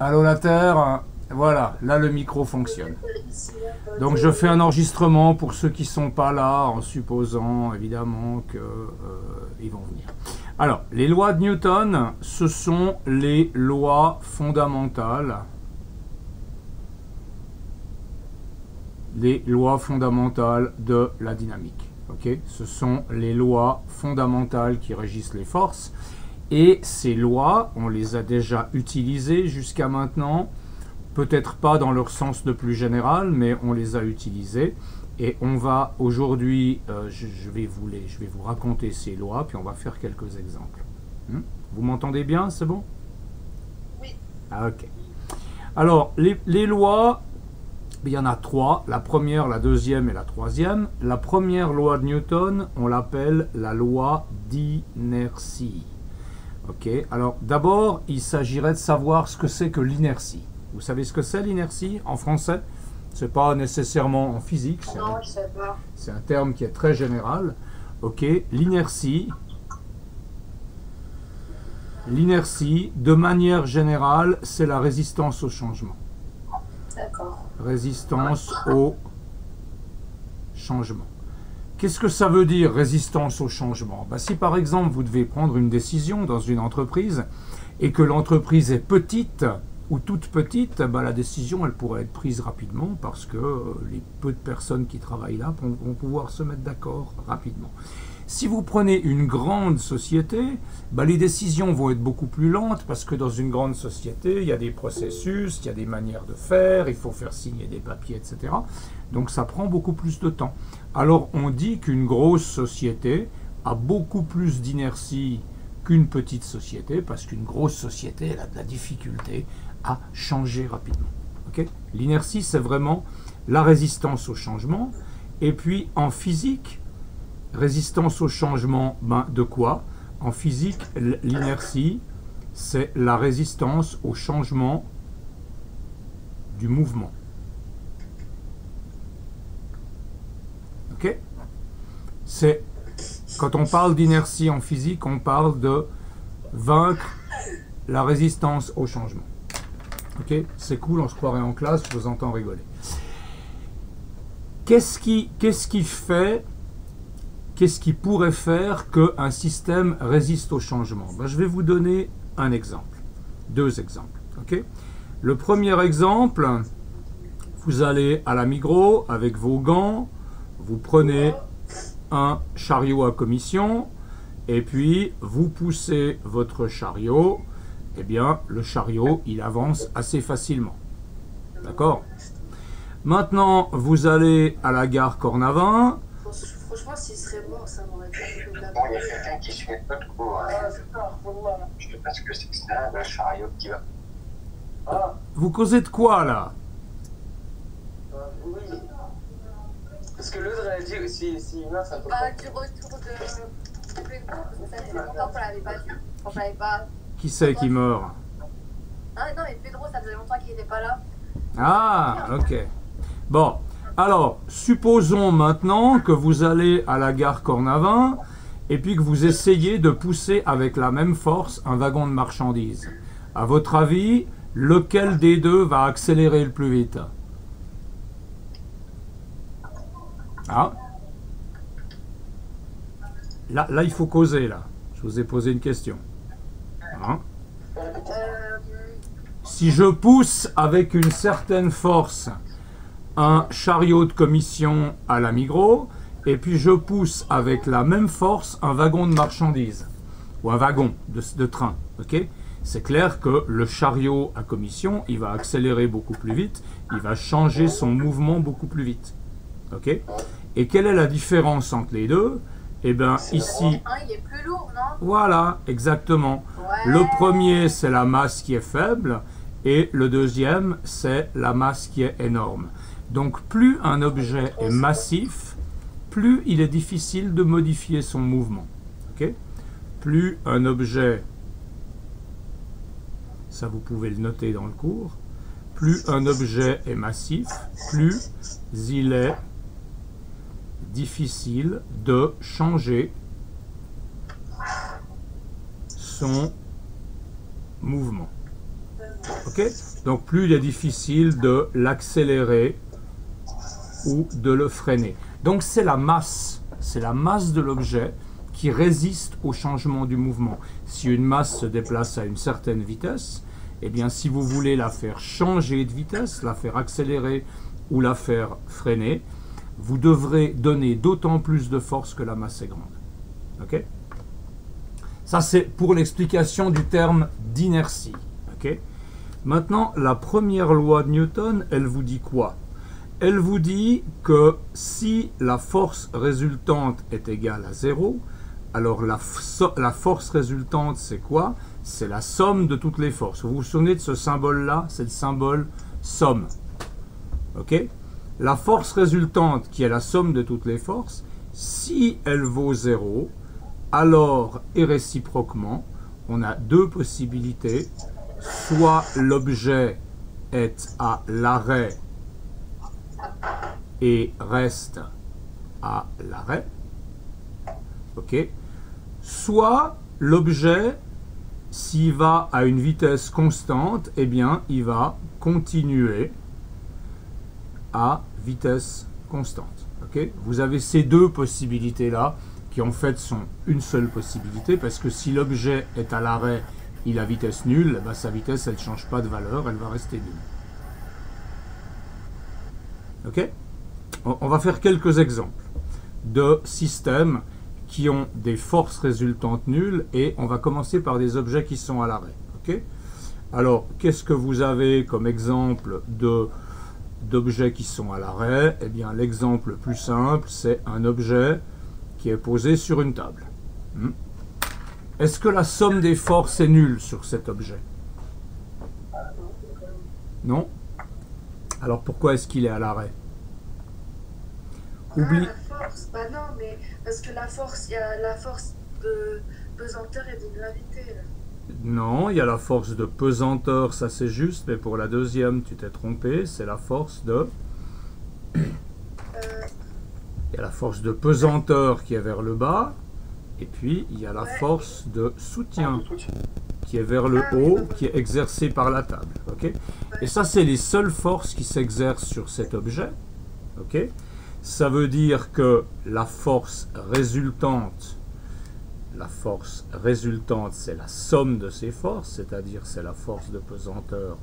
Allô la Terre, voilà, là le micro fonctionne. Donc je fais un enregistrement pour ceux qui ne sont pas là, en supposant évidemment qu'ils vont venir. Alors, les lois de Newton, ce sont les lois fondamentales. Les lois fondamentales de la dynamique. Okay, ce sont les lois fondamentales qui régissent les forces. Et ces lois, on les a déjà utilisées jusqu'à maintenant, peut-être pas dans leur sens le plus général, mais on les a utilisées. Et on va aujourd'hui, je vais vous raconter ces lois, puis on va faire quelques exemples. Vous m'entendez bien, c'est bon? Oui. Ah, ok. Alors, les lois, il y en a trois, la première, la deuxième et la troisième. La première loi de Newton, on l'appelle la loi d'inertie. Ok, alors d'abord, il s'agirait de savoir ce que c'est que l'inertie. Vous savez ce que c'est l'inertie en français? C'est pas nécessairement en physique, Non, je sais pas. c'est un terme qui est très général. Ok, l'inertie, de manière générale, c'est la résistance au changement. D'accord. Résistance au changement. Qu'est-ce que ça veut dire, résistance au changement? Si par exemple vous devez prendre une décision dans une entreprise et que l'entreprise est petite ou toute petite, la décision elle pourrait être prise rapidement parce que les peu de personnes qui travaillent là vont pouvoir se mettre d'accord rapidement. Si vous prenez une grande société, les décisions vont être beaucoup plus lentes parce que dans une grande société, il y a des processus, il y a des manières de faire, il faut faire signer des papiers, etc. Donc ça prend beaucoup plus de temps. Alors on dit qu'une grosse société a beaucoup plus d'inertie qu'une petite société parce qu'une grosse société elle a de la difficulté à changer rapidement. Okay? L'inertie, c'est vraiment la résistance au changement. Et puis en physique, résistance au changement, de quoi? En physique, l'inertie, c'est la résistance au changement du mouvement. Ok? C'est, quand on parle d'inertie en physique, on parle de vaincre la résistance au changement. Ok? C'est cool, on se croirait en classe, je vous entends rigoler. Qu'est-ce qui pourrait faire qu'un système résiste au changement? Je vais vous donner un exemple, deux exemples. Okay? Le premier exemple, vous allez à la Migros avec vos gants, vous prenez un chariot à commission et puis vous poussez votre chariot, eh bien le chariot il avance assez facilement. D'accord? Maintenant vous allez à la gare Cornavin. Franchement, s'il serait mort, ça m'aurait fait Bon, il y a quelqu'un qui suit pas de cours. Je sais pas ce que c'est que ça, un chariot qui va. Ah. Vous causez de quoi là? Oui. Parce que l'autre a dit aussi, si humain, ça peut pas. Du retour de Pedro, parce que ça fait longtemps qu'on l'avait pas vu. On savait pas. Qui c'est qui meurt? Ah non, mais Pedro, ça faisait longtemps qu'il n'était pas là. Ah, ok. Bon, alors, supposons maintenant que vous allez à la gare Cornavin et puis que vous essayez de pousser avec la même force un wagon de marchandises. À votre avis, lequel des deux va accélérer le plus vite? Ah. Là, il faut causer, là. Je vous ai posé une question. Hein? Si je pousse avec une certaine force un chariot de commission à la Migros, et puis je pousse avec la même force un wagon de marchandises, ou un wagon de train, ok? C'est clair que le chariot à commission, il va accélérer beaucoup plus vite, il va changer son mouvement beaucoup plus vite, ok? Et quelle est la différence entre les deux? Eh bien, ici... il est plus lourd, non? Voilà, exactement. Ouais. Le premier, c'est la masse qui est faible, et le deuxième, c'est la masse qui est énorme. Donc, plus un objet est massif, plus il est difficile de modifier son mouvement. Okay? Plus un objet, ça vous pouvez le noter dans le cours, plus un objet est massif, plus il est difficile de changer son mouvement. Ok? Donc plus il est difficile de l'accélérer ou de le freiner. Donc c'est la masse de l'objet qui résiste au changement du mouvement. Si une masse se déplace à une certaine vitesse, eh bien si vous voulez la faire changer de vitesse, la faire accélérer ou la faire freiner, vous devrez donner d'autant plus de force que la masse est grande. Ok? Ça c'est pour l'explication du terme d'inertie. Ok? Maintenant, la première loi de Newton, elle vous dit quoi? Elle vous dit que si la force résultante est égale à 0, alors la force résultante, c'est quoi? C'est la somme de toutes les forces. Vous vous souvenez de ce symbole-là? C'est le symbole somme. Ok? La force résultante, qui est la somme de toutes les forces, si elle vaut 0, alors, et réciproquement, on a deux possibilités. Soit l'objet est à l'arrêt et reste à l'arrêt, ok. Soit l'objet, s'il va à une vitesse constante, eh bien, il va continuer à vitesse constante, ok. Vous avez ces deux possibilités-là, qui en fait sont une seule possibilité, parce que si l'objet est à l'arrêt, il a vitesse nulle, ben sa vitesse, elle ne change pas de valeur, elle va rester nulle. Ok? On va faire quelques exemples de systèmes qui ont des forces résultantes nulles, et on va commencer par des objets qui sont à l'arrêt. Ok? Alors, qu'est-ce que vous avez comme exemple d'objets qui sont à l'arrêt? Eh bien, l'exemple le plus simple, c'est un objet qui est posé sur une table. Est-ce que la somme des forces est nulle sur cet objet? Non? Alors pourquoi est-ce qu'il est à l'arrêt? Oublie. La force, bah non, mais parce que la force, il y a la force de pesanteur et de gravité. Là. Non, il y a la force de pesanteur, ça c'est juste, mais pour la deuxième, tu t'es trompé, c'est la force de... Il y a la force de pesanteur qui est vers le bas, et puis il y a la force de soutien qui est vers le haut, qui est exercée par la table. Okay? Et ça, c'est les seules forces qui s'exercent sur cet objet. Okay? Ça veut dire que la force résultante, c'est la somme de ces forces, c'est-à-dire c'est la force de pesanteur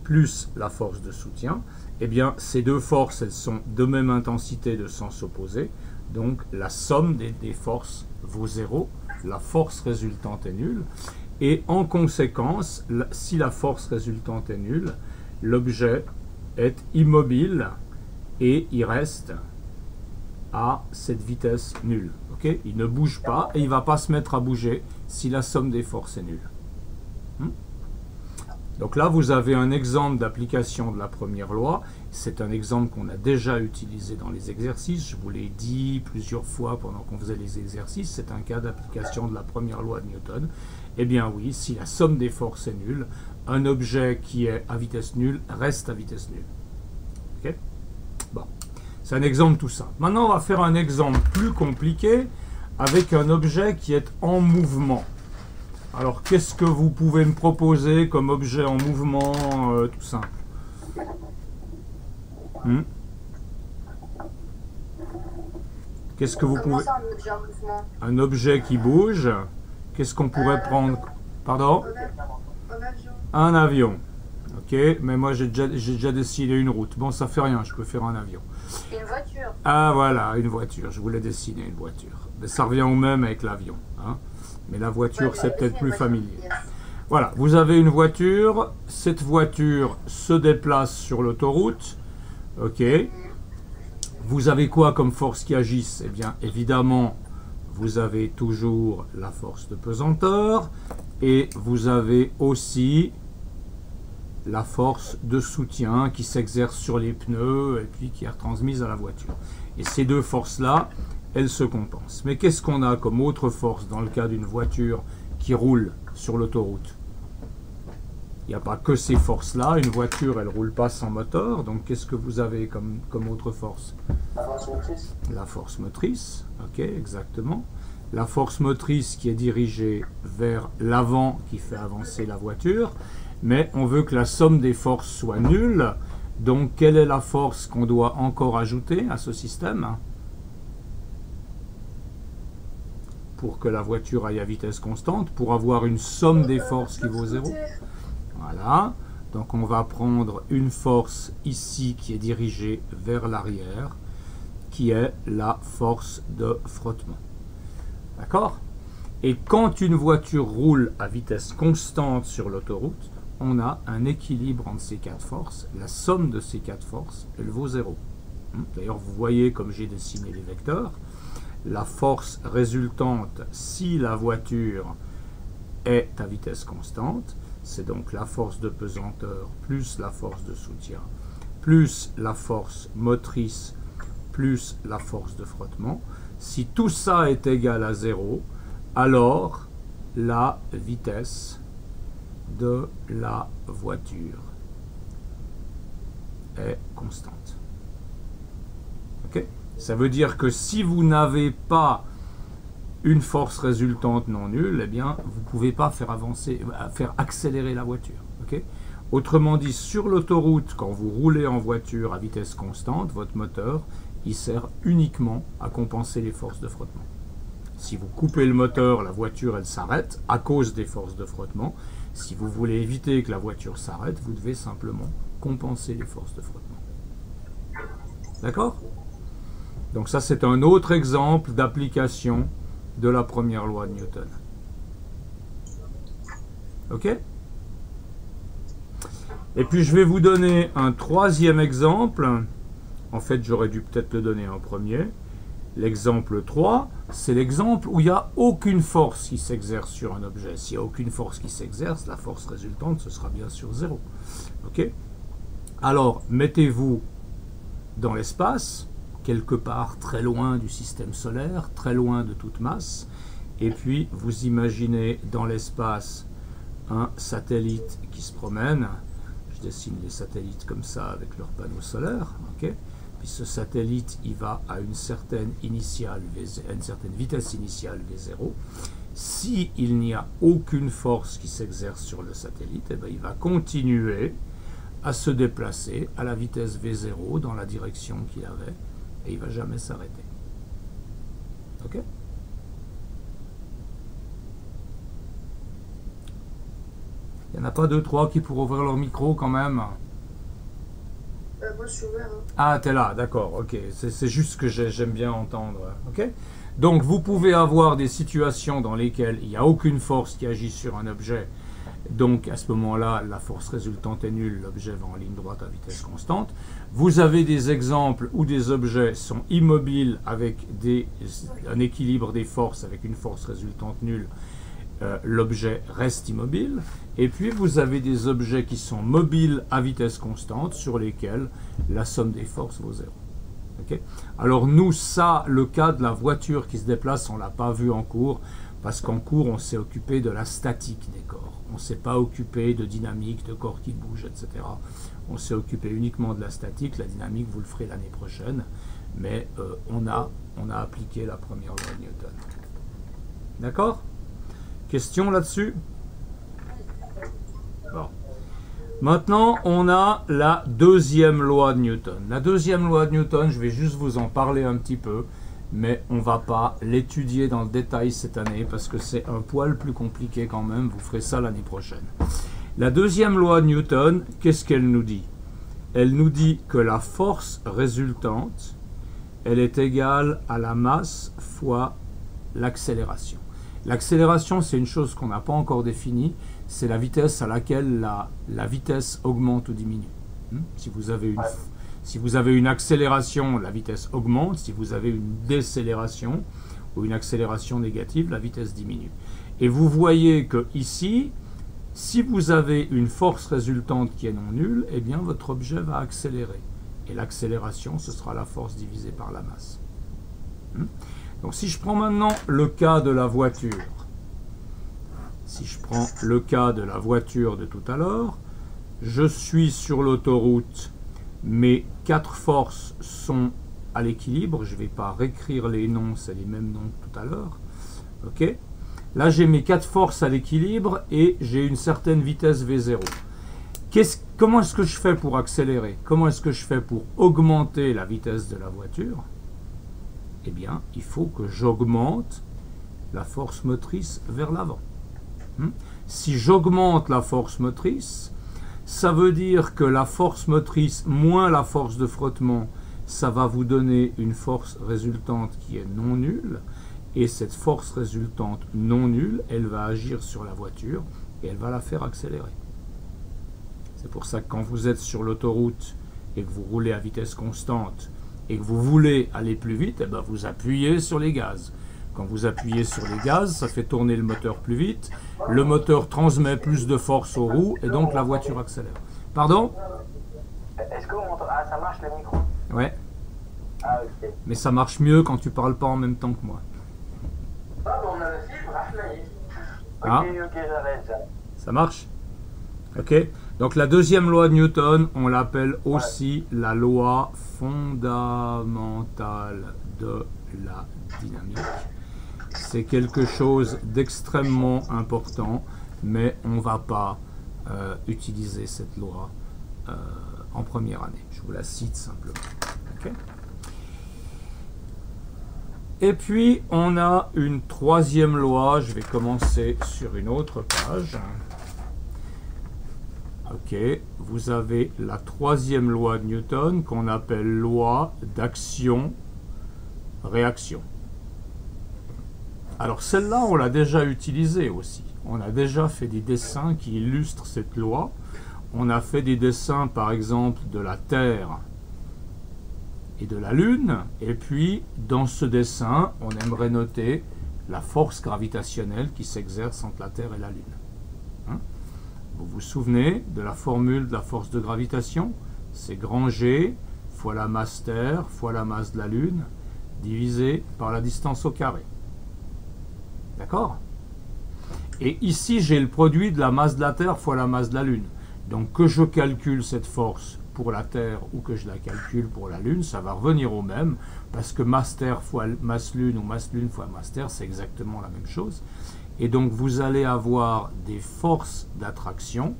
plus la force de soutien. Eh bien, ces deux forces, elles sont de même intensité de sens opposé. Donc, la somme des forces vaut 0. La force résultante est nulle. Et en conséquence, si la force résultante est nulle, l'objet est immobile et il reste à cette vitesse nulle. Okay? Il ne bouge pas et il ne va pas se mettre à bouger si la somme des forces est nulle. Donc là, vous avez un exemple d'application de la première loi. C'est un exemple qu'on a déjà utilisé dans les exercices. Je vous l'ai dit plusieurs fois pendant qu'on faisait les exercices. C'est un cas d'application de la première loi de Newton. Eh bien oui, si la somme des forces est nulle, un objet qui est à vitesse nulle reste à vitesse nulle. Okay? Bon, c'est un exemple tout simple. Maintenant, on va faire un exemple plus compliqué avec un objet qui est en mouvement. Alors, qu'est-ce que vous pouvez me proposer comme objet en mouvement tout simple? Qu'est-ce que vous pouvez... Un objet qui bouge. Qu'est-ce qu'on pourrait prendre? Pardon? Un avion. Un avion. Ok, mais moi j'ai déjà dessiné une route. Bon, ça fait rien, je peux faire un avion. Une voiture. Ah voilà, une voiture. Je voulais dessiner une voiture. Mais ça revient au même avec l'avion. Hein? Mais la voiture, c'est peut-être plus familier. Voilà, vous avez une voiture. Cette voiture se déplace sur l'autoroute. Ok. Vous avez quoi comme force qui agissent? Eh bien, évidemment, vous avez toujours la force de pesanteur. Et vous avez aussi la force de soutien qui s'exerce sur les pneus et puis qui est retransmise à la voiture. Et ces deux forces-là, elles se compensent. Mais qu'est-ce qu'on a comme autre force dans le cas d'une voiture qui roule sur l'autoroute? Il n'y a pas que ces forces-là. Une voiture, elle ne roule pas sans moteur. Donc, qu'est-ce que vous avez comme autre force? La force motrice. La force motrice, ok, exactement. La force motrice qui est dirigée vers l'avant, qui fait avancer la voiture. mais on veut que la somme des forces soit nulle. Donc, quelle est la force qu'on doit encore ajouter à ce système pour que la voiture aille à vitesse constante, pour avoir une somme des forces qui vaut 0? Voilà. Donc, on va prendre une force ici qui est dirigée vers l'arrière, qui est la force de frottement. D'accord? Et quand une voiture roule à vitesse constante sur l'autoroute, on a un équilibre entre ces quatre forces. La somme de ces quatre forces, elle vaut 0. D'ailleurs, vous voyez comme j'ai dessiné les vecteurs. La force résultante, si la voiture est à vitesse constante, c'est donc la force de pesanteur plus la force de soutien, plus la force motrice, plus la force de frottement. Si tout ça est égal à 0, alors la vitesse de la voiture est constante. Ok? Ça veut dire que si vous n'avez pas une force résultante non nulle, eh bien, vous ne pouvez pas faire accélérer la voiture. Okay? Autrement dit, sur l'autoroute, quand vous roulez en voiture à vitesse constante, votre moteur, il sert uniquement à compenser les forces de frottement. Si vous coupez le moteur, la voiture, elle s'arrête à cause des forces de frottement. Si vous voulez éviter que la voiture s'arrête, vous devez simplement compenser les forces de frottement. D'accord? Donc ça, c'est un autre exemple d'application de la première loi de Newton. Ok? Et puis je vais vous donner un troisième exemple. En fait, j'aurais dû peut-être le donner en premier. L'exemple 3, c'est l'exemple où il n'y a aucune force qui s'exerce sur un objet. S'il n'y a aucune force qui s'exerce, la force résultante, ce sera bien sûr 0. Ok? Alors, mettez-vous dans l'espace, quelque part très loin du système solaire, très loin de toute masse, et puis vous imaginez dans l'espace un satellite qui se promène. Je dessine les satellites comme ça avec leurs panneaux solaires. Ok? Puis ce satellite, il va à une certaine vitesse initiale V0. S'il n'y a aucune force qui s'exerce sur le satellite, eh bien, il va continuer à se déplacer à la vitesse V0 dans la direction qu'il avait, et il ne va jamais s'arrêter. Ok? Il n'y en a pas deux, trois qui pourraient ouvrir leur micro quand même? Moi, je suis ouvert. Hein. Ah, t'es là, d'accord, ok. C'est juste ce que j'aime bien entendre. Ok? Donc, vous pouvez avoir des situations dans lesquelles il n'y a aucune force qui agit sur un objet. Donc, à ce moment-là, la force résultante est nulle. L'objet va en ligne droite à vitesse constante. Vous avez des exemples où des objets sont immobiles avec un équilibre des forces avec une force résultante nulle. L'objet reste immobile, et puis vous avez des objets qui sont mobiles à vitesse constante sur lesquels la somme des forces vaut 0. Okay? Alors nous, ça, le cas de la voiture qui se déplace, on ne l'a pas vu en cours, parce qu'en cours, on s'est occupé de la statique des corps. On ne s'est pas occupé de dynamique, de corps qui bougent, etc. On s'est occupé uniquement de la statique. La dynamique, vous le ferez l'année prochaine, mais on a appliqué la première loi de Newton. D'accord? Question là-dessus? Bon. Maintenant, on a la deuxième loi de Newton. La deuxième loi de Newton, je vais juste vous en parler un petit peu, mais on ne va pas l'étudier dans le détail cette année parce que c'est un poil plus compliqué quand même. Vous ferez ça l'année prochaine. La deuxième loi de Newton, qu'est-ce qu'elle nous dit? Elle nous dit que la force résultante, elle est égale à la masse fois l'accélération. L'accélération, c'est une chose qu'on n'a pas encore définie, c'est la vitesse à laquelle la vitesse augmente ou diminue. Si vous avez une accélération, la vitesse augmente. Si vous avez une décélération ou une accélération négative, la vitesse diminue. Et vous voyez que ici, si vous avez une force résultante qui est non nulle, eh bien votre objet va accélérer. Et l'accélération, ce sera la force divisée par la masse. Donc si je prends maintenant le cas de la voiture, de tout à l'heure, je suis sur l'autoroute, mes quatre forces sont à l'équilibre, je ne vais pas réécrire les noms, c'est les mêmes noms que tout à l'heure. Ok? Là j'ai mes quatre forces à l'équilibre et j'ai une certaine vitesse V0. Comment est-ce que je fais pour accélérer? Comment est-ce que je fais pour augmenter la vitesse de la voiture? Eh bien, il faut que j'augmente la force motrice vers l'avant. Si j'augmente la force motrice, ça veut dire que la force motrice moins la force de frottement, ça va vous donner une force résultante qui est non nulle. Et cette force résultante non nulle, elle va agir sur la voiture et elle va la faire accélérer. C'est pour ça que quand vous êtes sur l'autoroute et que vous roulez à vitesse constante et que vous voulez aller plus vite, eh ben vous appuyez sur les gaz. Quand vous appuyez sur les gaz, ça fait tourner le moteur plus vite. Le moteur transmet plus de force aux roues et donc la voiture accélère. Pardon? Est-ce que vous m'entendez? Ah, ça marche le micro? Ouais. Ah, ok. Mais ça marche mieux quand tu parles pas en même temps que moi. Ah, bon, on a le fibre, Ah. ok, j'arrête. Ça marche? Ok. Donc la deuxième loi de Newton, on l'appelle aussi la loi fondamentale de la dynamique. C'est quelque chose d'extrêmement important, mais on ne va pas utiliser cette loi en première année. Je vous la cite simplement. Okay. Et puis, on a une troisième loi. Je vais commencer sur une autre page. Ok, vous avez la troisième loi de Newton qu'on appelle loi d'action-réaction. Alors celle-là, on l'a déjà utilisée aussi. On a déjà fait des dessins qui illustrent cette loi. On a fait des dessins, par exemple, de la Terre et de la Lune. Et puis, dans ce dessin, on aimerait noter la force gravitationnelle qui s'exerce entre la Terre et la Lune. Vous vous souvenez de la formule de la force de gravitation? C'est grand G fois la masse Terre fois la masse de la Lune divisé par la distance au carré. D'accord? Et ici, j'ai le produit de la masse de la Terre fois la masse de la Lune. Donc, que je calcule cette force pour la Terre ou que je la calcule pour la Lune, ça va revenir au même, parce que masse Terre fois masse Lune ou masse Lune fois masse Terre, c'est exactement la même chose. Et donc, vous allez avoir des forces d'attraction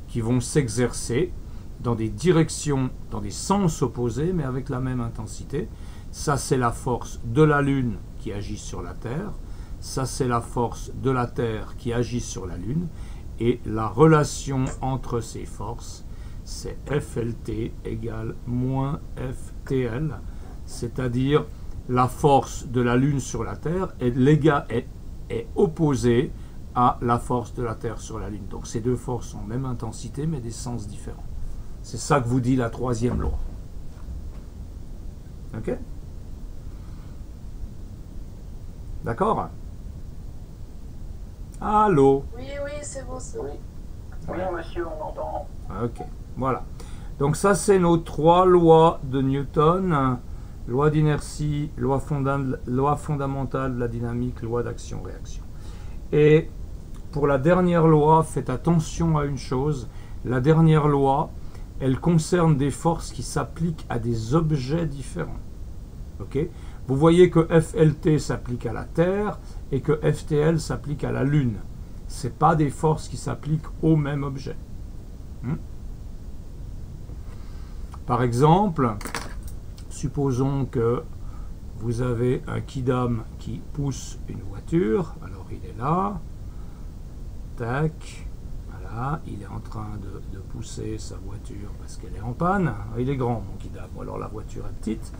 qui vont s'exercer dans des directions, dans des sens opposés, mais avec la même intensité. Ça, c'est la force de la Lune qui agit sur la Terre. Ça, c'est la force de la Terre qui agit sur la Lune. Et la relation entre ces forces, c'est FLT égale moins FTL, c'est-à-dire la force de la Lune sur la Terre est opposée à la force de la Terre sur la Lune. Donc ces deux forces ont même intensité, mais des sens différents. C'est ça que vous dit la troisième loi. Ok? D'accord? Allô? Oui, c'est bon, c'est bon. Oui, monsieur, on entend. Ok, voilà. Donc ça, c'est nos trois lois de Newton. Loi d'inertie, loi fondamentale de la dynamique, loi d'action-réaction. Et pour la dernière loi, faites attention à une chose. La dernière loi, elle concerne des forces qui s'appliquent à des objets différents. Okay? Vous voyez que FLT s'applique à la Terre et que FTL s'applique à la Lune. Ce n'est pas des forces qui s'appliquent au même objet. Par exemple, supposons que vous avez un kidam qui pousse une voiture. Alors il est là. Tac. Voilà. Il est en train de pousser sa voiture parce qu'elle est en panne. Il est grand mon kidam. Alors la voiture est petite.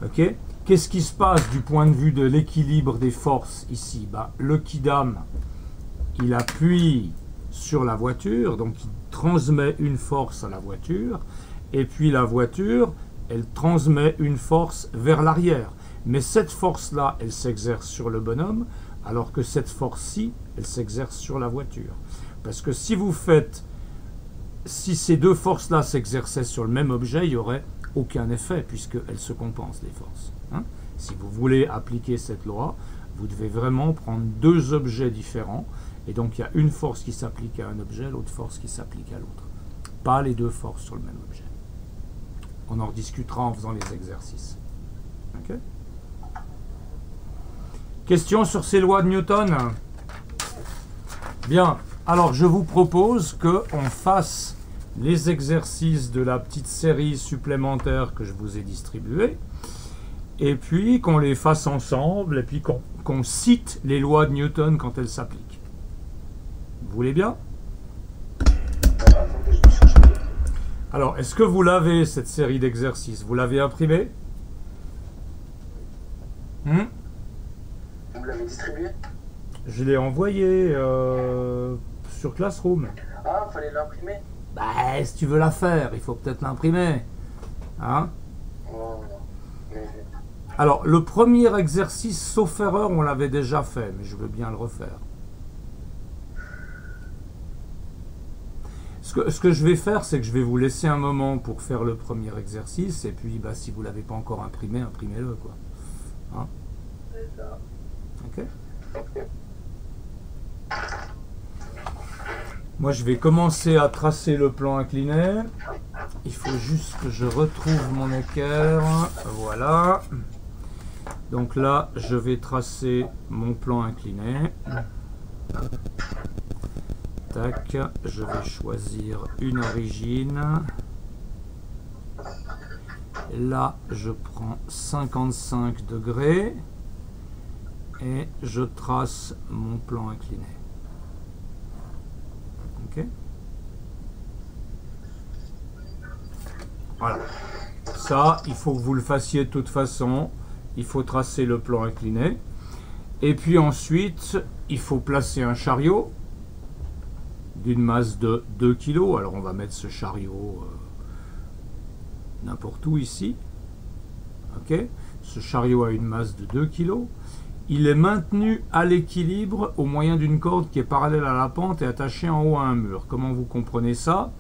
Ok. Qu'est-ce qui se passe du point de vue de l'équilibre des forces ici? Le kidam, il appuie sur la voiture. Donc il transmet une force à la voiture. Et puis la voiture, elle transmet une force vers l'arrière. Mais cette force-là, elle s'exerce sur le bonhomme, alors que cette force-ci, elle s'exerce sur la voiture. Parce que si ces deux forces-là s'exerçaient sur le même objet, il n'y aurait aucun effet, puisqu'elles se compensent, les forces. Si vous voulez appliquer cette loi, vous devez vraiment prendre deux objets différents, et donc il y a une force qui s'applique à un objet, l'autre force qui s'applique à l'autre. Pas les deux forces sur le même objet. On en rediscutera en faisant les exercices. Okay. Question sur ces lois de Newton? Bien. Alors, je vous propose qu'on fasse les exercices de la petite série supplémentaire que je vous ai distribuée, et puis qu'on les fasse ensemble, et puis qu'on cite les lois de Newton quand elles s'appliquent. Vous voulez bien? Alors, est-ce que vous l'avez, cette série d'exercices? Vous l'avez imprimée? Vous l'avez distribué? Je l'ai envoyé sur Classroom. Ah, fallait l'imprimer? Bah, si tu veux la faire, il faut peut-être l'imprimer. Hein? Oh, mais... Alors, le premier exercice, sauf erreur, on l'avait déjà fait, mais je veux bien le refaire. Ce que je vais faire, c'est que je vais vous laisser un moment pour faire le premier exercice, et puis bah, si vous ne l'avez pas encore imprimé, imprimez-le, quoi. Hein? D'accord. Ok. Moi, je vais commencer à tracer le plan incliné. Il faut juste que je retrouve mon équerre. Voilà. Donc là, je vais tracer mon plan incliné. Tac, je vais choisir une origine. Là, je prends 55 degrés et je trace mon plan incliné. Ok? Voilà. Ça, il faut que vous le fassiez de toute façon. Il faut tracer le plan incliné. Et puis ensuite, il faut placer un chariot d'une masse de 2 kg. Alors on va mettre ce chariot n'importe où ici. Ok? Ce chariot a une masse de 2 kg. Il est maintenu à l'équilibre au moyen d'une corde qui est parallèle à la pente et attachée en haut à un mur. Comment vous comprenez ça?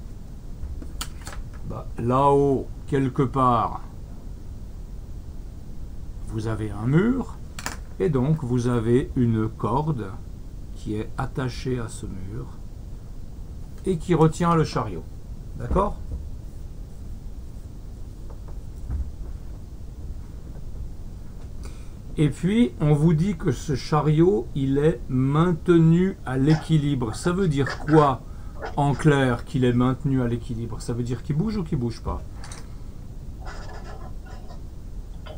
Bah, là-haut, quelque part, vous avez un mur. Et donc, vous avez une corde qui est attachée à ce mur et qui retient le chariot. D'accord? Et puis, on vous dit que ce chariot, il est maintenu à l'équilibre. Ça veut dire quoi, en clair, qu'il est maintenu à l'équilibre? Ça veut dire qu'il bouge ou qu'il bouge pas?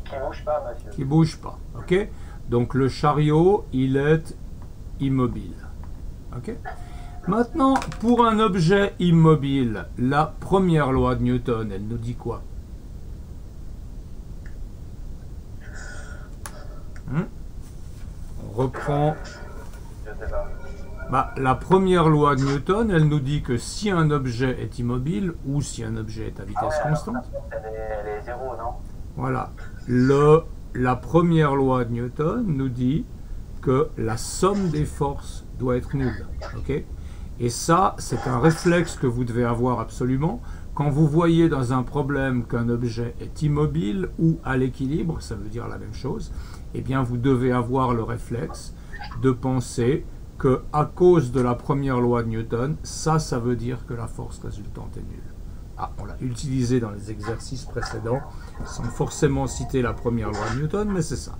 Qui bouge pas, monsieur. Qui bouge pas, ok? Donc, le chariot, il est immobile. Ok? Maintenant, pour un objet immobile, la première loi de Newton, elle nous dit quoi? On reprend. Je sais pas. Bah, la première loi de Newton, elle nous dit que si un objet est immobile ou si un objet est à vitesse constante, Elle est zéro, non? voilà. La première loi de Newton nous dit que la somme des forces doit être nulle. Ok? Et ça, c'est un réflexe que vous devez avoir absolument. Quand vous voyez dans un problème qu'un objet est immobile ou à l'équilibre, ça veut dire la même chose, eh bien vous devez avoir le réflexe de penser que à cause de la première loi de Newton, ça veut dire que la force résultante est nulle. Ah, on l'a utilisé dans les exercices précédents, sans forcément citer la première loi de Newton, mais c'est ça.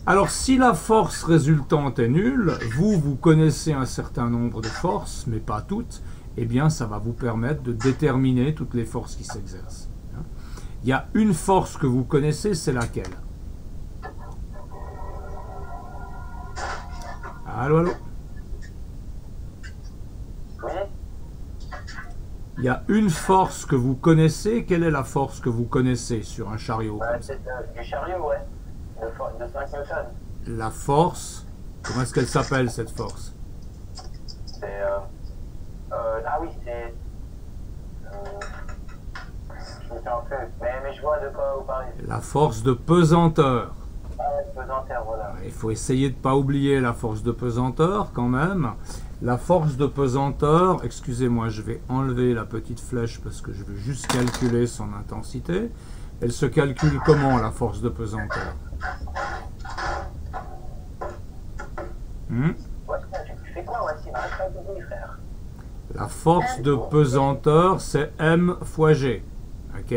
Alors, si la force résultante est nulle, vous connaissez un certain nombre de forces, mais pas toutes, eh bien, ça va vous permettre de déterminer toutes les forces qui s'exercent. Il y a une force que vous connaissez, c'est laquelle? Allô, allô? Oui. Il y a une force que vous connaissez. Quelle est la force que vous connaissez sur un chariot? C'est du chariot, ouais. De 5 Newton. La force, comment est-ce qu'elle s'appelle cette force? C'est. Ah oui, c'est. Je me souviens plus. Mais je vois de quoi vous parlez. La force de pesanteur. Ah, pesanteur, voilà. Il faut essayer de ne pas oublier la force de pesanteur quand même. La force de pesanteur, excusez-moi, je vais enlever la petite flèche parce que je veux juste calculer son intensité. Elle se calcule comment, la force de pesanteur? Tu fais quoi, Wassim? Arrête pas de bouger, frère. La force de pesanteur, c'est M fois G. Ok?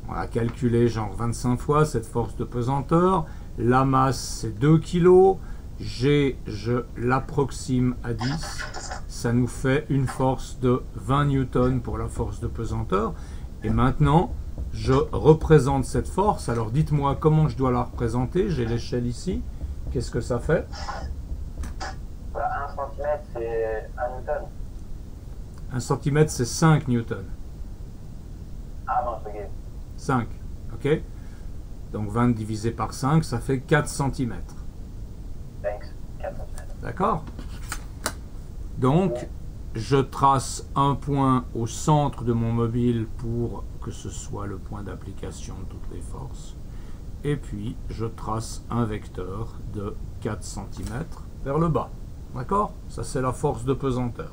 On va calculer genre 25 fois cette force de pesanteur. La masse, c'est 2 kg. G, je l'approxime à 10. ça nous fait une force de 20 newtons pour la force de pesanteur. Et maintenant, je représente cette force. Alors dites-moi comment je dois la représenter. J'ai l'échelle ici. Qu'est-ce que ça fait? 1 cm, c'est 1 newton. 1 cm, c'est 5 newtons. Ah non, ok. 5, ok? Donc 20 divisé par 5, ça fait 4 cm. Thanks. 4 cm. D'accord? Donc, je trace un point au centre de mon mobile pour que ce soit le point d'application de toutes les forces. Et puis, je trace un vecteur de 4 cm vers le bas. D'accord? Ça, c'est la force de pesanteur.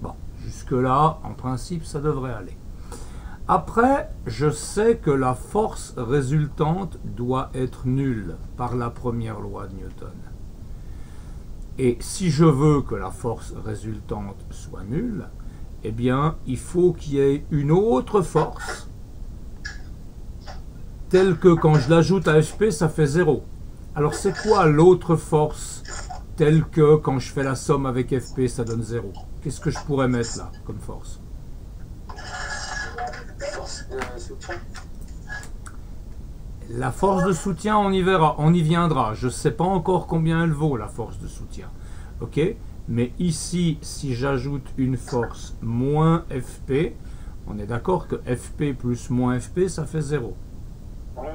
Bon, jusque-là, en principe, ça devrait aller. Après, je sais que la force résultante doit être nulle par la première loi de Newton. Et si je veux que la force résultante soit nulle, eh bien, il faut qu'il y ait une autre force, telle que quand je l'ajoute à Fp, ça fait 0. Alors, c'est quoi l'autre force, telle que quand je fais la somme avec Fp, ça donne 0? Qu'est-ce que je pourrais mettre là, comme force? Force de soutien. La force de soutien, on y verra, on y viendra. Je ne sais pas encore combien elle vaut, la force de soutien. Ok? Mais ici, si j'ajoute une force moins Fp, on est d'accord que Fp plus moins Fp, ça fait 0. Oui.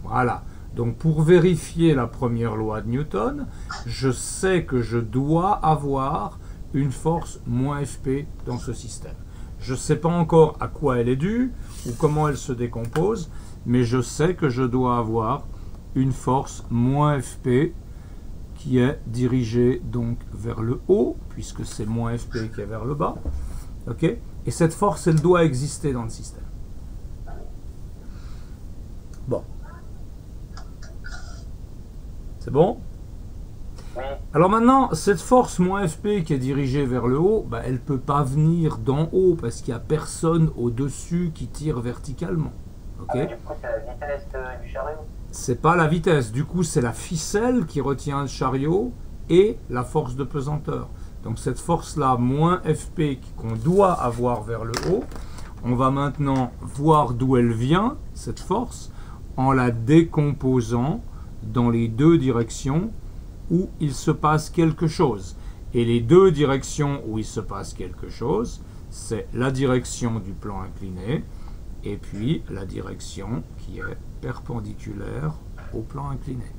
Voilà. Donc pour vérifier la première loi de Newton, je sais que je dois avoir une force moins Fp dans ce système. Je ne sais pas encore à quoi elle est due ou comment elle se décompose, mais je sais que je dois avoir une force moins Fp qui est dirigée donc vers le haut, puisque c'est moins Fp qui est vers le bas. Ok? Et cette force, elle doit exister dans le système. Bon. C'est bon? Oui. Alors maintenant, cette force moins Fp qui est dirigée vers le haut, bah, elle ne peut pas venir d'en haut parce qu'il n'y a personne au-dessus qui tire verticalement. Okay? Du coup, c'est la vitesse du chariot. C'est pas la vitesse, du coup c'est la ficelle qui retient le chariot et la force de pesanteur. Donc cette force-là, moins Fp qu'on doit avoir vers le haut, on va maintenant voir d'où elle vient, cette force, en la décomposant dans les deux directions où il se passe quelque chose. Et les deux directions où il se passe quelque chose, c'est la direction du plan incliné et puis la direction qui est perpendiculaire au plan incliné.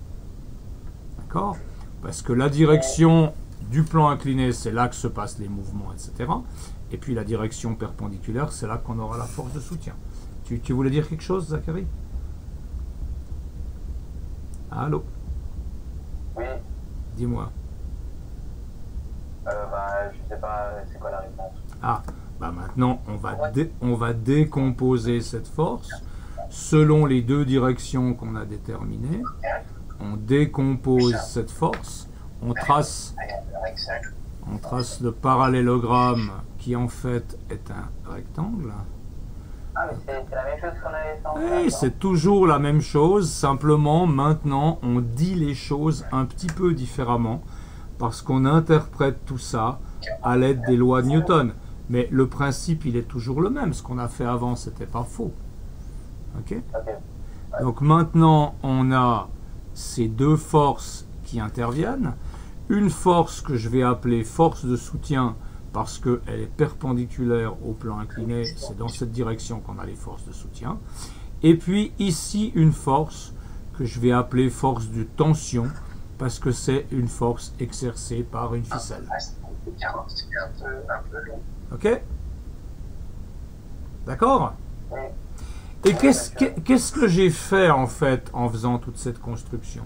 D'accord? Parce que la direction du plan incliné, c'est là que se passent les mouvements, etc. Et puis la direction perpendiculaire, c'est là qu'on aura la force de soutien. Tu voulais dire quelque chose, Zachary? Allô? Oui. Dis-moi. Je sais pas, c'est quoi la réponse? Ah, bah maintenant, on va décomposer cette force selon les deux directions qu'on a déterminées. On décompose cette force, on trace le parallélogramme qui en fait est un rectangle. Ah, mais c'est la même chose qu'on avait fait en Oui, classe, c'est toujours la même chose, simplement maintenant on dit les choses un petit peu différemment parce qu'on interprète tout ça à l'aide des lois de Newton. Mais le principe, il est toujours le même. Ce qu'on a fait avant, c'était pas faux. Ok? Ok. Donc maintenant, on a ces deux forces qui interviennent. Une force que je vais appeler force de soutien parce qu'elle est perpendiculaire au plan incliné. C'est dans cette direction qu'on a les forces de soutien. Et puis ici, une force que je vais appeler force de tension parce que c'est une force exercée par une ficelle. C'est un peu long. Ok? D'accord? Oui. Et qu'est-ce que j'ai fait en fait en faisant toute cette construction?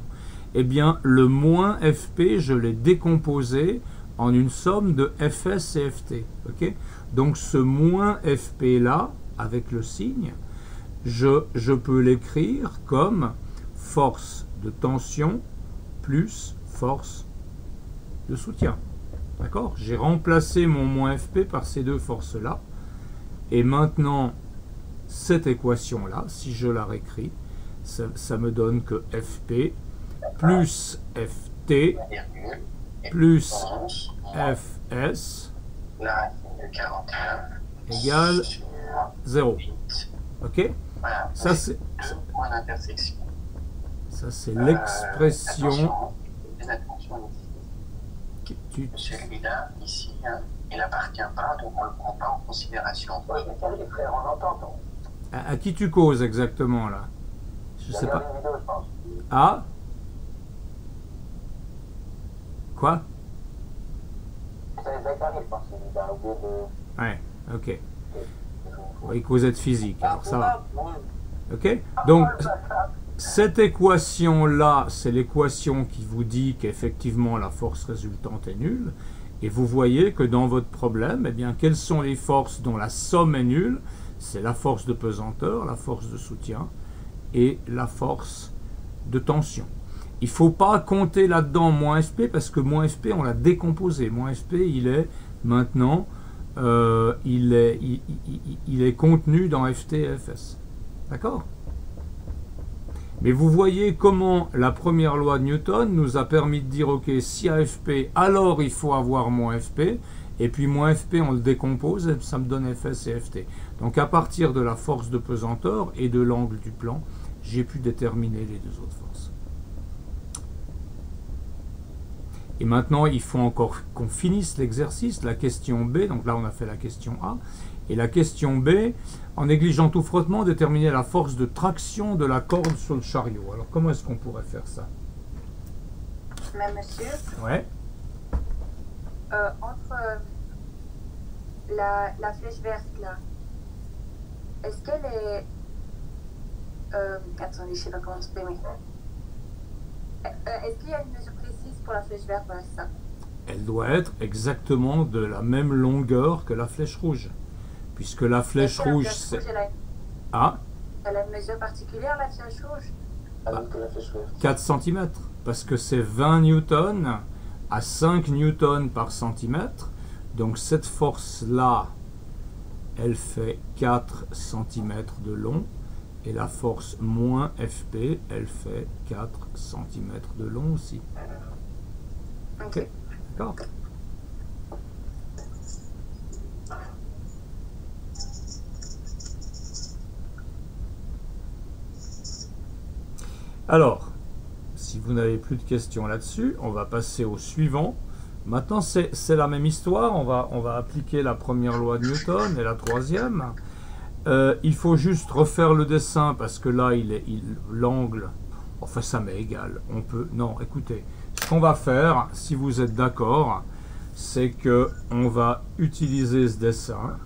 Eh bien, le moins Fp, je l'ai décomposé en une somme de Fs et Ft. Okay? Donc ce moins Fp là, avec le signe, je peux l'écrire comme force de tension plus force de soutien. D'accord? J'ai remplacé mon moins Fp par ces deux forces-là. Et maintenant, cette équation-là, si je la réécris, ça me donne que Fp plus Ft plus 11 Fs la racine de 41 égale sur 0. 8. Ok? Voilà, Ça, c'est deux points d'intersection. l'expression. Attention, fais attention ici. Tu- Celui-là, ici, hein, il n'appartient pas, donc on ne le prend pas en considération. Oui, mais salut frère, on entend. à qui tu causes exactement là? Je sais pas. Vidéo, je pense. Ah? Quoi? C'est Zachary, je pense, il a oublié de... Ouais, ok. Bon, il causait de physique, alors ça va. Ok? Donc, cette équation-là, c'est l'équation qui vous dit qu'effectivement la force résultante est nulle. Et vous voyez que dans votre problème, eh bien, quelles sont les forces dont la somme est nulle? C'est la force de pesanteur, la force de soutien et la force de tension. Il ne faut pas compter là-dedans moins SP parce que moins SP, on l'a décomposé. Moins SP, il est maintenant, il est contenu dans FT et FS. D'accord? Mais vous voyez comment la première loi de Newton nous a permis de dire, ok, si à FP, alors il faut avoir moins FP, et puis moins FP, on le décompose, et ça me donne FS et FT. Donc à partir de la force de pesanteur et de l'angle du plan, j'ai pu déterminer les deux autres forces. Et maintenant, il faut encore qu'on finisse l'exercice, la question B. Donc là, on a fait la question A. Et la question B, en négligeant tout frottement, déterminer la force de traction de la corde sur le chariot. Alors, comment est-ce qu'on pourrait faire ça? Mais monsieur, Ouais. entre la flèche verte là, est-ce qu'elle est... attendez, je sais pas comment exprimer. Est-ce qu'il y a une mesure précise pour la flèche verte? Voilà, c'est ça. Elle doit être exactement de la même longueur que la flèche rouge. Puisque la flèche rouge, c'est... Ah, Elle a une mesure particulière, la flèche rouge? Avec la flèche verte. 4 cm. Parce que c'est 20 newtons à 5 newtons par centimètre. Donc cette force-là, elle fait 4 cm de long. Et la force moins FP, elle fait 4 cm de long aussi. Ok, d'accord. Alors, si vous n'avez plus de questions là-dessus, on va passer au suivant. Maintenant, c'est la même histoire. On va appliquer la première loi de Newton et la troisième. Il faut juste refaire le dessin parce que là, l'angle, enfin ça m'est égal. On peut, non, écoutez, ce qu'on va faire, si vous êtes d'accord, c'est que on va utiliser ce dessin.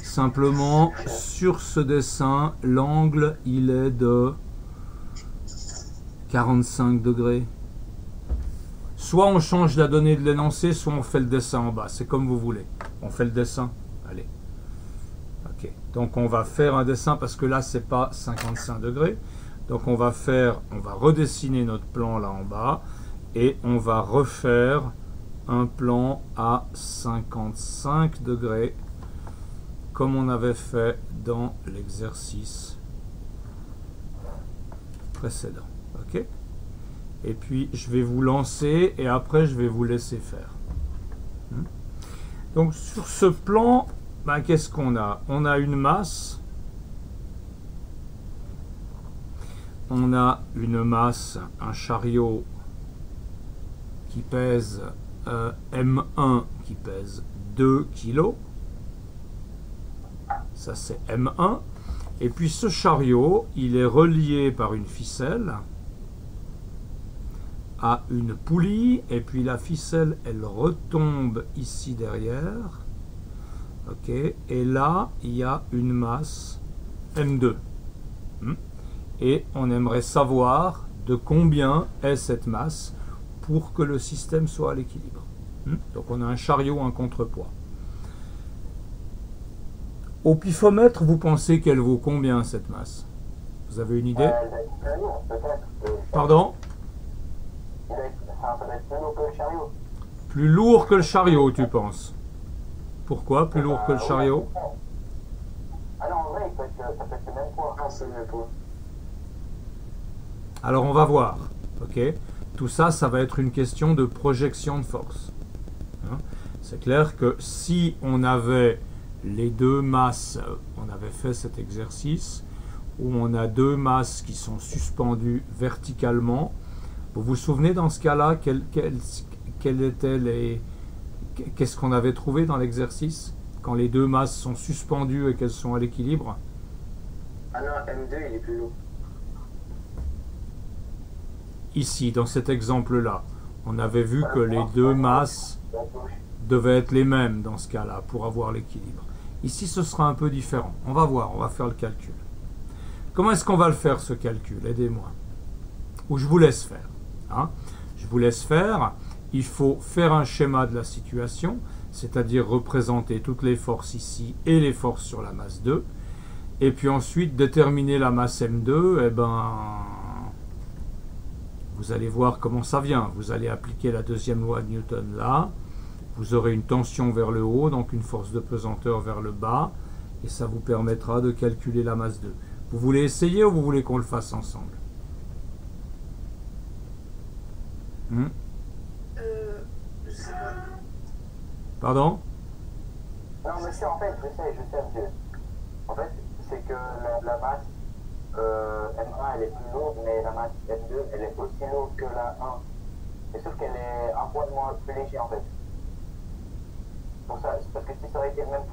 Simplement, sur ce dessin, l'angle, il est de 45 degrés. Soit on change la donnée de l'énoncé, soit on fait le dessin en bas. C'est comme vous voulez. On fait le dessin. Allez. Ok. Donc on va faire un dessin parce que là c'est pas 55 degrés. Donc on va redessiner notre plan là en bas et on va refaire un plan à 55 degrés comme on avait fait dans l'exercice précédent. Ok. Et puis je vais vous lancer et après je vais vous laisser faire. Donc sur ce plan, ben, qu'est-ce qu'on a? On a une masse. On a une masse, un chariot qui pèse M1 qui pèse 2 kg. Ça c'est M1. Et puis ce chariot, il est relié par une ficelle à une poulie. Et puis la ficelle, elle retombe ici derrière. Ok. Et là, il y a une masse M2. Et on aimerait savoir de combien est cette masse pour que le système soit à l'équilibre. Donc on a un chariot, un contrepoids. Au pifomètre, vous pensez qu'elle vaut combien cette masse? Vous avez une idée? Pardon? Ça va être plus lourd que le chariot. Plus lourd que le chariot, tu penses? Pourquoi plus lourd que le chariot? Ah non, en vrai, ça peut être le même poids. Non, c'est le même poids. Alors on va voir. Ok. tout ça, ça va être une question de projection de force. Hein. C'est clair que si on avait les deux masses, on avait fait cet exercice où on a deux masses qui sont suspendues verticalement. Vous vous souvenez dans ce cas-là, qu'est-ce qu'on avait trouvé dans l'exercice quand les deux masses sont suspendues et qu'elles sont à l'équilibre? Ah non, M2 il est plus lourd. Ici, dans cet exemple-là, on avait vu que les deux masses devaient être les mêmes dans ce cas-là pour avoir l'équilibre. Ici, ce sera un peu différent. On va voir, on va faire le calcul. Comment est-ce qu'on va le faire, ce calcul? Aidez-moi. Ou je vous laisse faire. Hein? Je vous laisse faire. Il faut faire un schéma de la situation, c'est-à-dire représenter toutes les forces ici et les forces sur la masse 2. Et puis ensuite, déterminer la masse M2, eh ben, vous allez voir comment ça vient. Vous allez appliquer la deuxième loi de Newton là. Vous aurez une tension vers le haut, donc une force de pesanteur vers le bas. Et ça vous permettra de calculer la masse 2. Vous voulez essayer ou vous voulez qu'on le fasse ensemble? Je sais pas. Pardon? Non, monsieur, en fait, je sais, monsieur. En fait, c'est que la masse M1, elle est plus lourde, mais la masse M2, elle est aussi lourde que la 1. Et sauf qu'elle est un poids moins plus léger, en fait. Pour ça, parce que si ça aurait été le même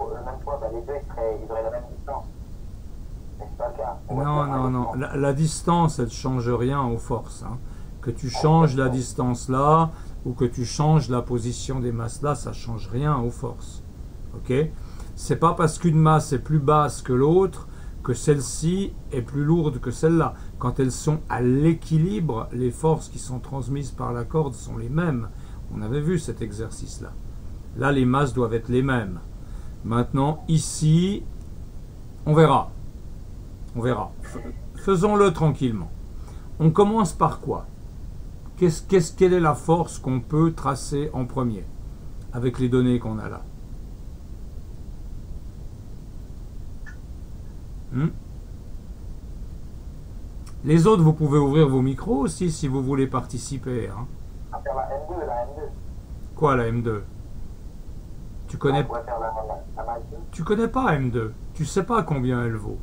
poids, bah, les deux, ils auraient la même distance. Mais c'est pas le cas. Non. La distance, elle ne change rien aux forces. Hein. Que tu changes la distance là, ou que tu changes la position des masses là, ça ne change rien aux forces. Ok? C'est pas parce qu'une masse est plus basse que l'autre que celle-ci est plus lourde que celle-là. Quand elles sont à l'équilibre, les forces qui sont transmises par la corde sont les mêmes. On avait vu cet exercice-là. Là, les masses doivent être les mêmes. Maintenant, ici, on verra. On verra. Faisons-le tranquillement. On commence par quoi? Quelle est la force qu'on peut tracer en premier avec les données qu'on a là? Les autres, vous pouvez ouvrir vos micros aussi si vous voulez participer. Hein. On va faire la M2, la M2. Quoi la M2? Tu connais, On pourrait faire la masse 2. tu connais pas M2. Tu sais pas combien elle vaut.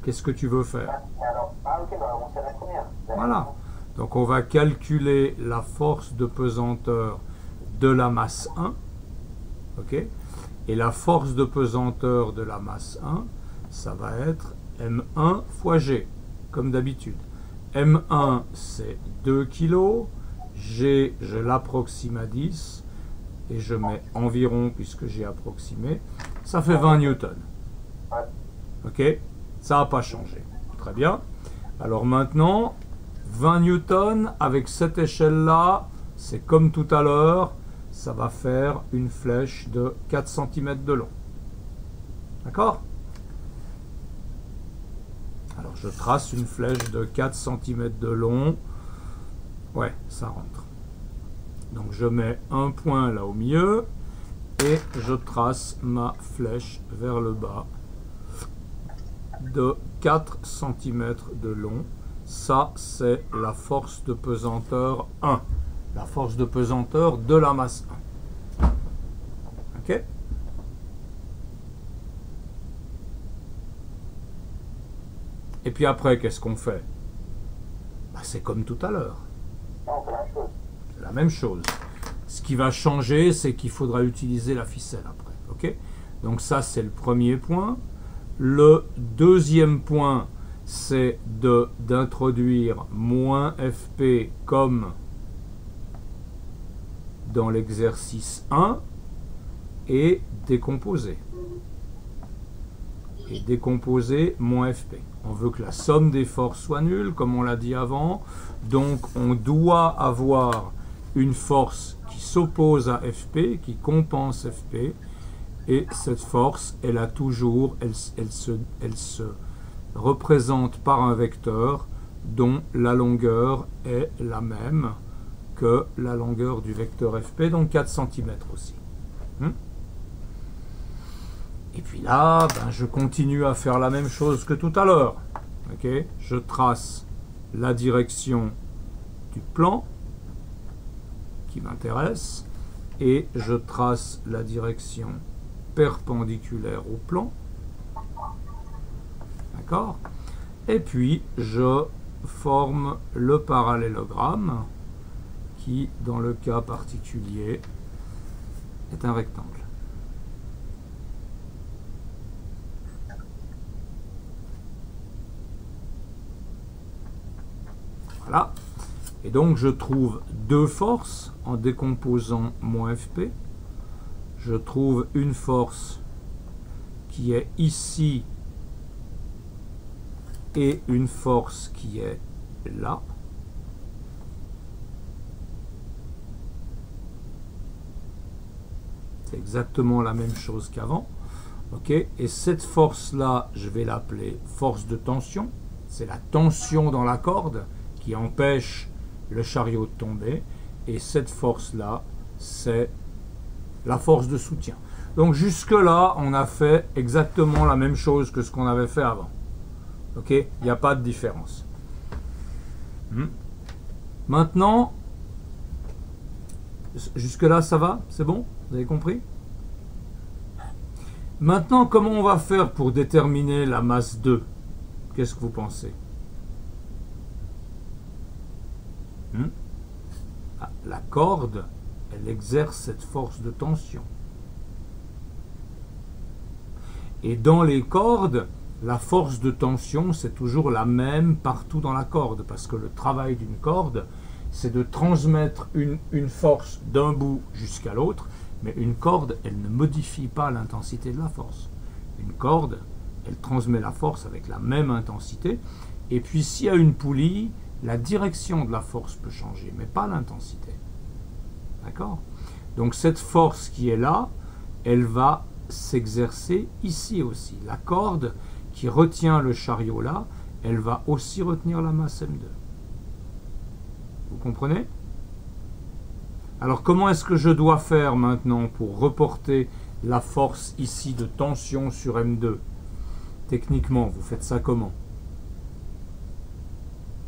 Qu'est-ce que tu veux faire? Alors, ok, bah, on fait la première. Voilà. Donc on va calculer la force de pesanteur de la masse 1. Ok? Et la force de pesanteur de la masse 1, ça va être M1 fois G, comme d'habitude. M1, c'est 2 kg. G, je l'approxime à 10. Et je mets environ, puisque j'ai approximé. Ça fait 20 newtons. Ok? Ça n'a pas changé. Très bien. Alors maintenant, 20 newtons avec cette échelle-là, c'est comme tout à l'heure, ça va faire une flèche de 4 cm de long. D'accord? Alors je trace une flèche de 4 cm de long. Ouais, ça rentre. Donc je mets un point là au milieu et je trace ma flèche vers le bas de 4 cm de long. Ça, c'est la force de pesanteur 1. La force de pesanteur de la masse 1. Ok? Et puis après, qu'est-ce qu'on fait? Bah, c'est comme tout à l'heure. Non, c'est la même chose. C'est la même chose. Ce qui va changer, c'est qu'il faudra utiliser la ficelle après. Ok? Donc ça, c'est le premier point. Le deuxième point, c'est d'introduire moins FP comme dans l'exercice 1 et décomposer. Et décomposer moins FP. On veut que la somme des forces soit nulle, comme on l'a dit avant. Donc on doit avoir une force qui s'oppose à FP, qui compense FP. Et cette force, elle se représente par un vecteur dont la longueur est la même que la longueur du vecteur FP, donc 4 cm aussi. Et puis là, ben, je continue à faire la même chose que tout à l'heure. Okay? Je trace la direction du plan qui m'intéresse et je trace la direction perpendiculaire au plan. D'accord? Et puis je forme le parallélogramme qui, dans le cas particulier, est un rectangle. Voilà. Et donc je trouve deux forces en décomposant mon FP. Je trouve une force qui est ici et une force qui est là. C'est exactement la même chose qu'avant. Ok, et cette force-là, je vais l'appeler force de tension. C'est la tension dans la corde qui empêche le chariot de tomber. Et cette force-là, c'est la force de soutien. Donc jusque-là, on a fait exactement la même chose que ce qu'on avait fait avant. Ok, il n'y a pas de différence. Maintenant, jusque-là, ça va? C'est bon? Vous avez compris? Maintenant, comment on va faire pour déterminer la masse 2? Qu'est-ce que vous pensez? La corde, elle exerce cette force de tension. Et dans les cordes, la force de tension, c'est toujours la même partout dans la corde, parce que le travail d'une corde, c'est de transmettre une force d'un bout jusqu'à l'autre, mais une corde, elle ne modifie pas l'intensité de la force. Une corde, elle transmet la force avec la même intensité, et puis s'il y a une poulie, la direction de la force peut changer, mais pas l'intensité. D'accord? Donc cette force qui est là, elle va s'exercer ici aussi. La corde qui retient le chariot là, elle va aussi retenir la masse M2. Vous comprenez? Alors comment est-ce que je dois faire maintenant pour reporter la force ici de tension sur M2? Techniquement, vous faites ça comment?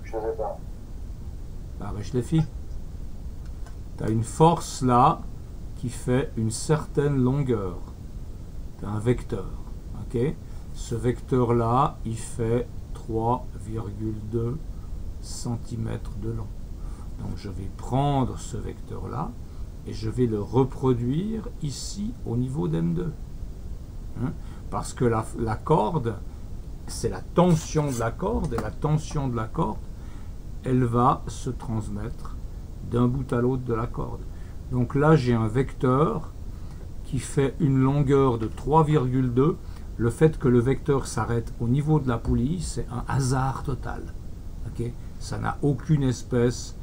Je sais pas. Bah, les filles. Tu as une force là qui fait une certaine longueur. Tu as un vecteur. Ok? Ce vecteur là, il fait 3,2 cm de long. Donc je vais prendre ce vecteur là et je vais le reproduire ici au niveau d'M2. Parce que la corde, c'est la tension de la corde, et la tension de la corde, elle va se transmettre d'un bout à l'autre de la corde. Donc là, j'ai un vecteur qui fait une longueur de 3,2. Le fait que le vecteur s'arrête au niveau de la poulie, c'est un hasard total. Okay? Ça n'a aucune espèce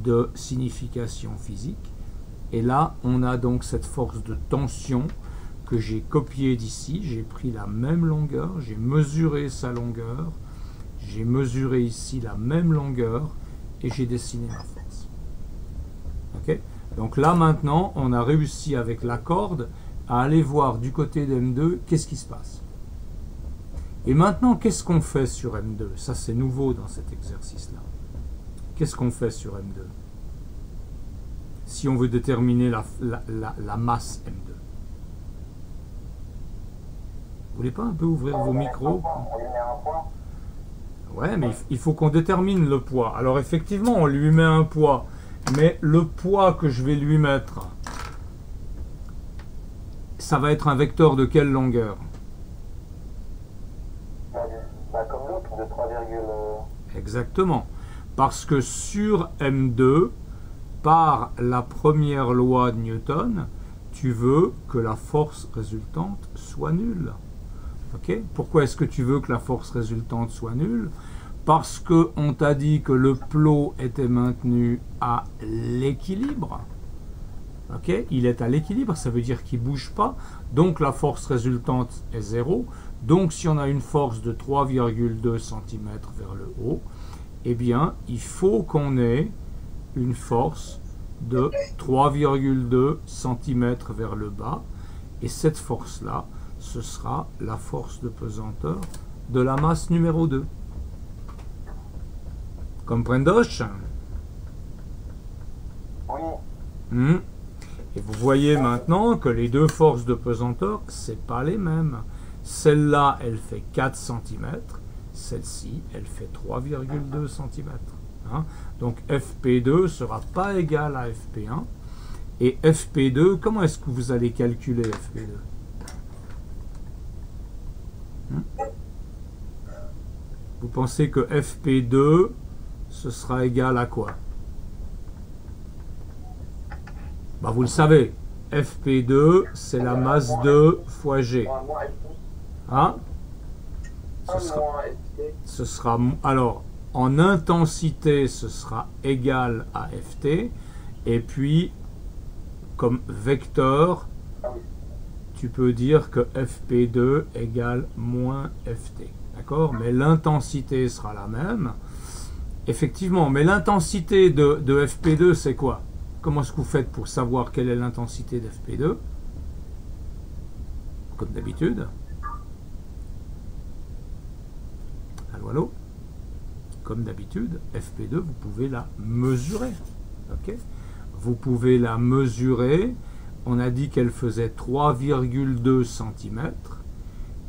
de signification physique. Et là, on a donc cette force de tension que j'ai copiée d'ici. J'ai pris la même longueur, j'ai mesuré sa longueur, j'ai mesuré ici la même longueur et j'ai dessiné ma force. Okay? Donc là maintenant, on a réussi avec la corde à aller voir du côté de M2 qu'est-ce qui se passe. Et maintenant, qu'est-ce qu'on fait sur M2? Ça, c'est nouveau dans cet exercice-là. Qu'est-ce qu'on fait sur M2? Si on veut déterminer la masse M2. Vous voulez pas un peu ouvrir vos micros? On lui met un poids. Ouais, mais il faut qu'on détermine le poids. Alors effectivement, on lui met un poids. Mais le poids que je vais lui mettre, ça va être un vecteur de quelle longueur? Comme l'autre, de 3, Exactement. Parce que sur M2, par la première loi de Newton, tu veux que la force résultante soit nulle. Okay? Pourquoi est-ce que tu veux que la force résultante soit nulle? Parce qu'on t'a dit que le plot était maintenu à l'équilibre. Okay? Il est à l'équilibre, ça veut dire qu'il ne bouge pas. Donc la force résultante est 0. Donc si on a une force de 3,2 cm vers le haut, eh bien il faut qu'on ait une force de 3,2 cm vers le bas. Et cette force-là, ce sera la force de pesanteur de la masse numéro 2. Comprendos? Oui. Et vous voyez maintenant que les deux forces de pesanteur, c'est pas les mêmes. Celle-là, elle fait 4 cm. Celle-ci, elle fait 3,2 cm. Hein? Donc FP2 ne sera pas égal à FP1. Et FP2, comment est-ce que vous allez calculer FP2? Vous pensez que FP2, ce sera égal à quoi? Bah, vous le savez, FP2, c'est la masse 2 fois G. Hein? Ce sera, alors, en intensité, ce sera égal à Ft. Et puis, comme vecteur, tu peux dire que Fp2 égale moins Ft. D'accord? Mais l'intensité sera la même. Effectivement, mais l'intensité de Fp2, c'est quoi? Comment est-ce que vous faites pour savoir quelle est l'intensité de Fp2? Comme d'habitude. Allô, allô? Comme d'habitude, Fp2, vous pouvez la mesurer. Ok? Vous pouvez la mesurer. On a dit qu'elle faisait 3,2 cm.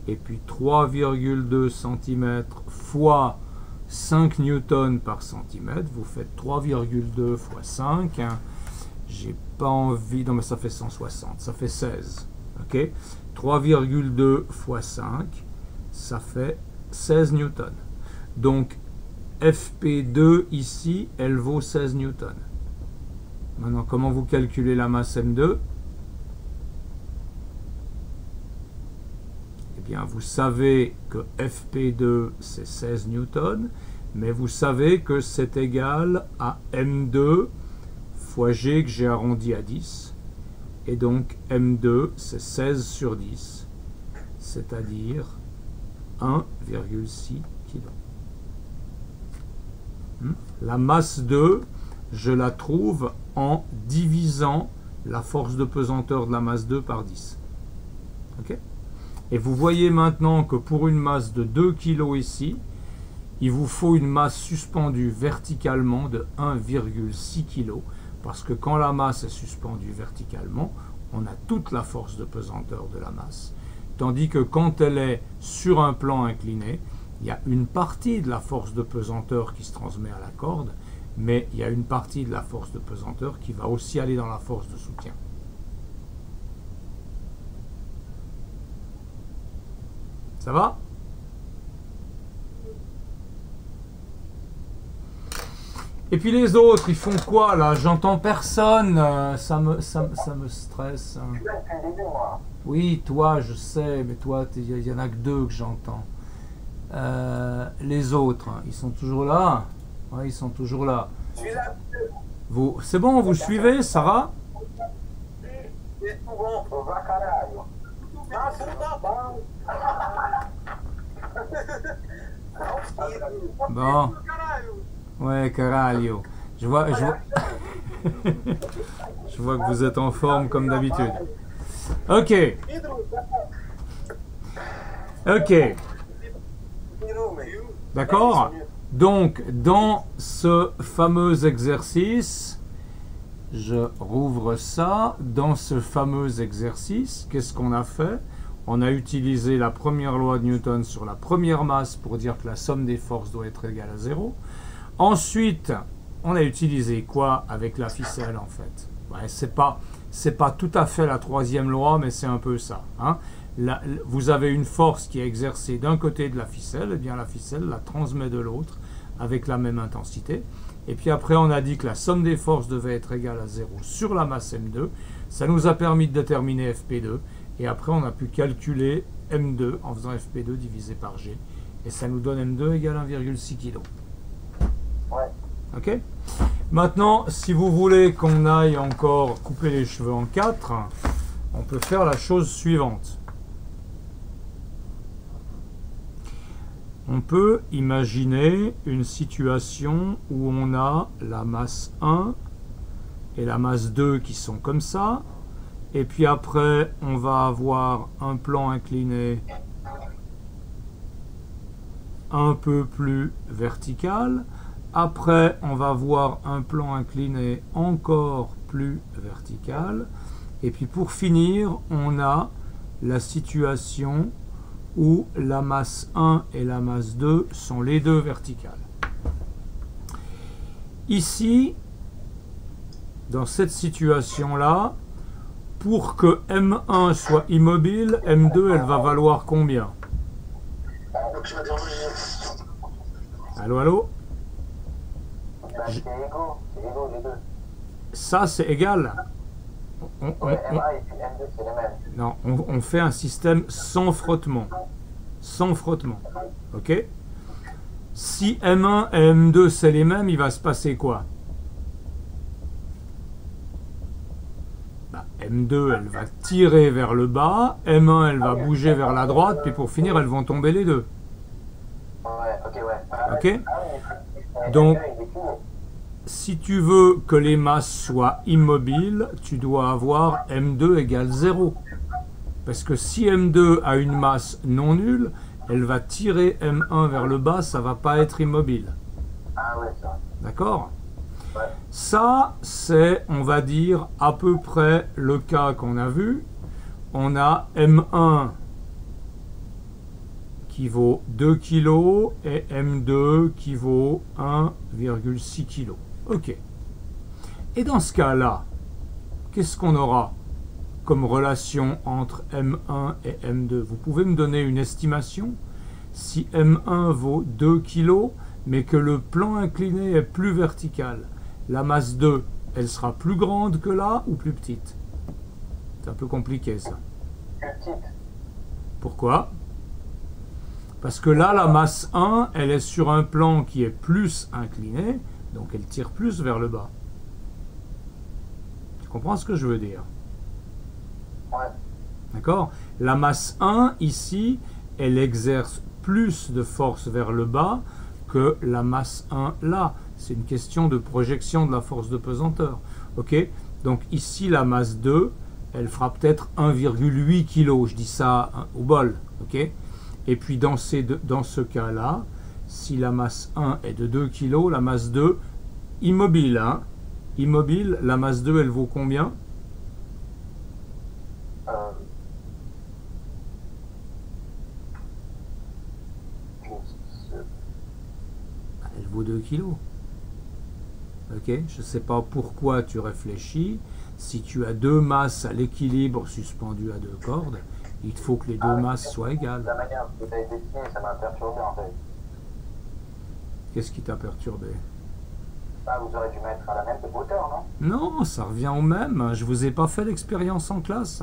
Et puis 3,2 cm fois 5 newtons par centimètre. Vous faites 3,2 fois 5. Hein. J'ai pas envie... Non, mais ça fait 160. Ça fait 16. Ok? 3,2 fois 5, ça fait 16 newtons. Donc, Fp2 ici, elle vaut 16 newtons. Maintenant, comment vous calculez la masse M2? Eh bien, vous savez que Fp2, c'est 16 newtons, mais vous savez que c'est égal à M2 fois G que j'ai arrondi à 10. Et donc, M2, c'est 16 sur 10, c'est-à-dire 1,6 kg. La masse 2, je la trouve en divisant la force de pesanteur de la masse 2 par 10. Okay? Et vous voyez maintenant que pour une masse de 2 kg ici, il vous faut une masse suspendue verticalement de 1,6 kg. Parce que quand la masse est suspendue verticalement, on a toute la force de pesanteur de la masse. Tandis que quand elle est sur un plan incliné, il y a une partie de la force de pesanteur qui se transmet à la corde, mais il y a une partie de la force de pesanteur qui va aussi aller dans la force de soutien. Ça va? Et puis les autres, ils font quoi là? J'entends personne, ça me stresse. Oui, toi, je sais, mais toi, il y en a que deux que j'entends. Les autres, ils sont toujours là? Ouais, ils sont toujours là. Vous, c'est bon, vous suivez, Sarah? Bon. Ouais, caralho. Je vois que vous êtes en forme comme d'habitude. Ok. Ok. D'accord? Donc, dans ce fameux exercice, je rouvre ça. Dans ce fameux exercice, qu'est-ce qu'on a fait? On a utilisé la première loi de Newton sur la première masse pour dire que la somme des forces doit être égale à 0. Ensuite, on a utilisé quoi avec la ficelle en fait? Ouais, c'est pas tout à fait la troisième loi, mais c'est un peu ça. Hein? Vous avez une force qui est exercée d'un côté de la ficelle, et bien la ficelle la transmet de l'autre avec la même intensité. Et puis après, on a dit que la somme des forces devait être égale à 0 sur la masse M2. Ça nous a permis de déterminer Fp2. Et après, on a pu calculer M2 en faisant Fp2 divisé par G. Et ça nous donne M2 égale 1,6 kg. Ouais. Ok? Maintenant, si vous voulez qu'on aille encore couper les cheveux en 4, on peut faire la chose suivante. On peut imaginer une situation où on a la masse 1 et la masse 2 qui sont comme ça. Et puis après, on va avoir un plan incliné un peu plus vertical. Après, on va avoir un plan incliné encore plus verticale. Et puis pour finir, on a la situation où la masse 1 et la masse 2 sont les deux verticales. Ici, dans cette situation-là, pour que M1 soit immobile, M2, elle va valoir combien? Allô, allô? C'est égaux les deux. Ça, c'est égal. Ouais, M1 et puis M2, c'est les mêmes. Non, on fait un système sans frottement. Sans frottement. Ok? Si M1 et M2, c'est les mêmes, il va se passer quoi? M2, elle va tirer vers le bas, M1, elle va bouger vers la droite, puis pour finir, elles vont tomber les deux. Ouais, ok, ouais. Ok? Donc, si tu veux que les masses soient immobiles, tu dois avoir M2 égale 0. Parce que si M2 a une masse non nulle, elle va tirer M1 vers le bas, ça ne va pas être immobile. Ah ouais, ça. D'accord? Ouais. Ça, c'est, on va dire, à peu près le cas qu'on a vu. On a M1 qui vaut 2 kg et M2 qui vaut 1,6 kg. Ok. Et dans ce cas-là, qu'est-ce qu'on aura comme relation entre M1 et M2? Vous pouvez me donner une estimation? Si M1 vaut 2 kg, mais que le plan incliné est plus vertical, la masse 2, elle sera plus grande que là ou plus petite? C'est un peu compliqué ça. Plus petite. Pourquoi? Parce que là, la masse 1, elle est sur un plan qui est plus incliné, donc elle tire plus vers le bas. Tu comprends ce que je veux dire? Ouais. D'accord? La masse 1, ici, elle exerce plus de force vers le bas que la masse 1 là. C'est une question de projection de la force de pesanteur. Ok? Donc ici, la masse 2, elle fera peut-être 1,8 kg. Je dis ça au bol. Ok? Et puis dans ce cas-là, si la masse 1 est de 2 kg, la masse 2, immobile, hein? Immobile, la masse 2, elle vaut combien? Elle vaut 2 kg. Ok? Je ne sais pas pourquoi tu réfléchis. Si tu as deux masses à l'équilibre suspendues à deux cordes, il faut que les deux masses soient égales. La manière dont vous avez dessiné, ça m'a perturbé en fait. Qu'est-ce qui t'a perturbé? Ah, vous aurez dû mettre à la même hauteur, non? Non, ça revient au même. Je vous ai pas fait l'expérience en classe.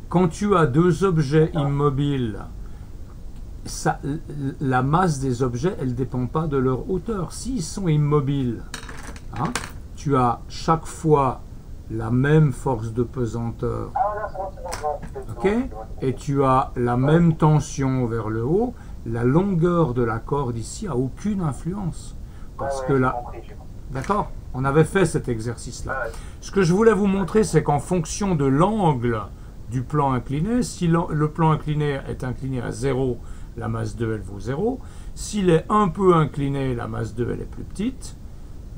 Quand tu as deux objets immobiles, la masse des objets, elle ne dépend pas de leur hauteur. S'ils sont immobiles, hein, tu as chaque fois la même force de pesanteur, ok, et tu as la même tension vers le haut, la longueur de la corde ici a aucune influence. Parce que là, d'accord, on avait fait cet exercice-là. Ce que je voulais vous montrer, c'est qu'en fonction de l'angle du plan incliné, si le plan incliné est incliné à 0, la masse 2, elle vaut 0. S'il est un peu incliné, la masse 2, elle est plus petite.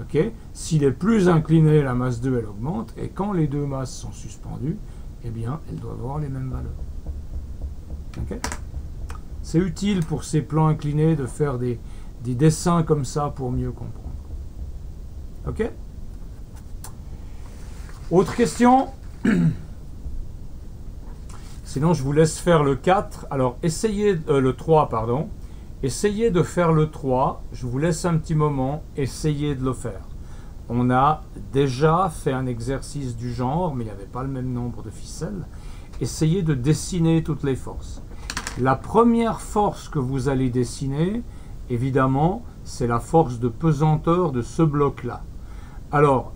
Okay. S'il est plus incliné, la masse 2, elle augmente. Et quand les deux masses sont suspendues, eh bien, elles doivent avoir les mêmes valeurs. Okay. C'est utile pour ces plans inclinés de faire des dessins comme ça pour mieux comprendre. Ok? Autre question? Sinon, je vous laisse faire le 4. Alors, essayez le 3, pardon. Essayez de faire le 3. Je vous laisse un petit moment. Essayez de le faire. On a déjà fait un exercice du genre, mais il n'y avait pas le même nombre de ficelles. Essayez de dessiner toutes les forces. La première force que vous allez dessiner, évidemment, c'est la force de pesanteur de ce bloc-là. Alors,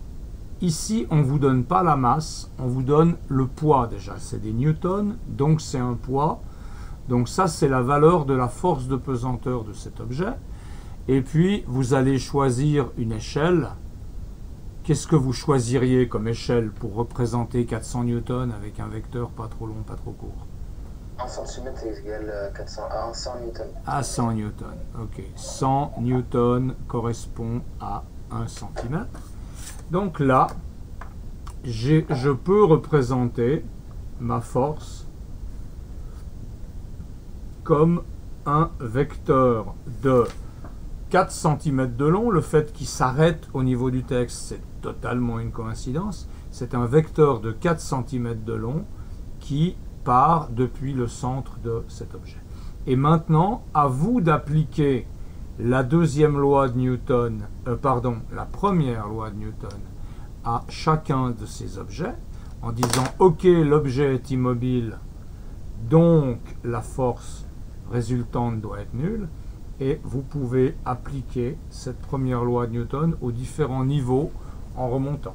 ici, on ne vous donne pas la masse, on vous donne le poids déjà. C'est des newtons, donc c'est un poids. Donc ça, c'est la valeur de la force de pesanteur de cet objet. Et puis, vous allez choisir une échelle. Qu'est-ce que vous choisiriez comme échelle pour représenter 400 newtons avec un vecteur pas trop long, pas trop court? 1 cm c'est égal à 100 newtons. À 100 newtons. Ok. 100 newtons correspond à 1 cm. Donc là, je peux représenter ma force comme un vecteur de 4 cm de long. Le fait qu'il s'arrête au niveau du texte, c'est totalement une coïncidence. C'est un vecteur de 4 cm de long qui part depuis le centre de cet objet. Et maintenant, à vous d'appliquer la deuxième loi de Newton, la première loi de Newton à chacun de ces objets, en disant ok, l'objet est immobile, donc la force résultante doit être nulle, et vous pouvez appliquer cette première loi de Newton aux différents niveaux en remontant.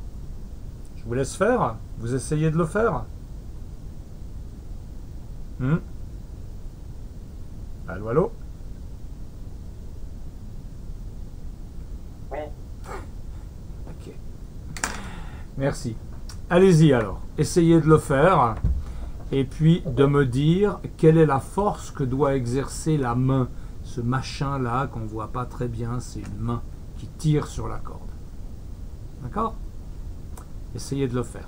Je vous laisse faire, vous essayez de le faire. Allô, allô? Oui. Ok. Merci. Allez-y alors, essayez de le faire, et puis de me dire quelle est la force que doit exercer la main. Ce machin-là qu'on ne voit pas très bien, c'est une main qui tire sur la corde. D'accord? Essayez de le faire.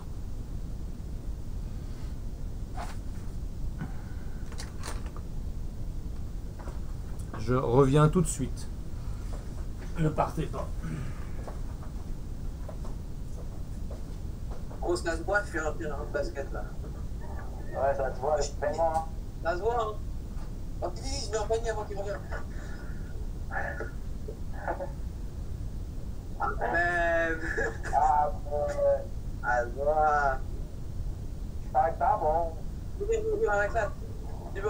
Je reviens tout de suite. Ne partez pas. Gros, ça se voit, je fais un terrain de basket là. Ouais, ça se voit avec paiement. Hein. Ça se voit, hein. Oh, je vais en panier avant qu'il revienne. Ah, même. Ah, Ah, ça se voit. je parie que pas bon. Tu veux jouer avec ça? Tu veux?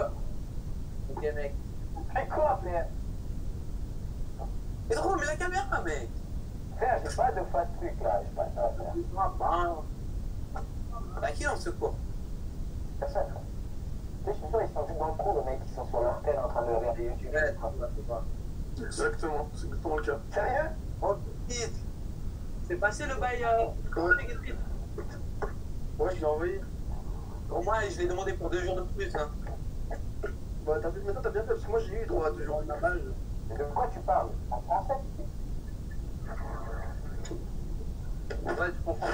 Ok, mec. Fais quoi, frère? Mais drôle, mais la caméra, mec. Frère, j'ai pas de fois de truc là, j'ai pas ça, frère. T'as qui dans ce cours? Personne, frère. Tu sais, je suis sûr, ils sont tous dans le cours, les mecs, ils sont sur leur tel en train de regarder YouTube. Ouais, c'est pas. Exactement, c'est exactement le cas. Sérieux? Oh, vite. C'est passé le bail comment les gars? Ouais, je l'ai envoyé. Au moins, je l'ai demandé pour 2 jours de plus, hein. Bah, maintenant, t'as bien fait, parce que moi, j'ai eu droit à 2 jours de page. Mais de quoi tu parles? En français? Ouais, tu comprends.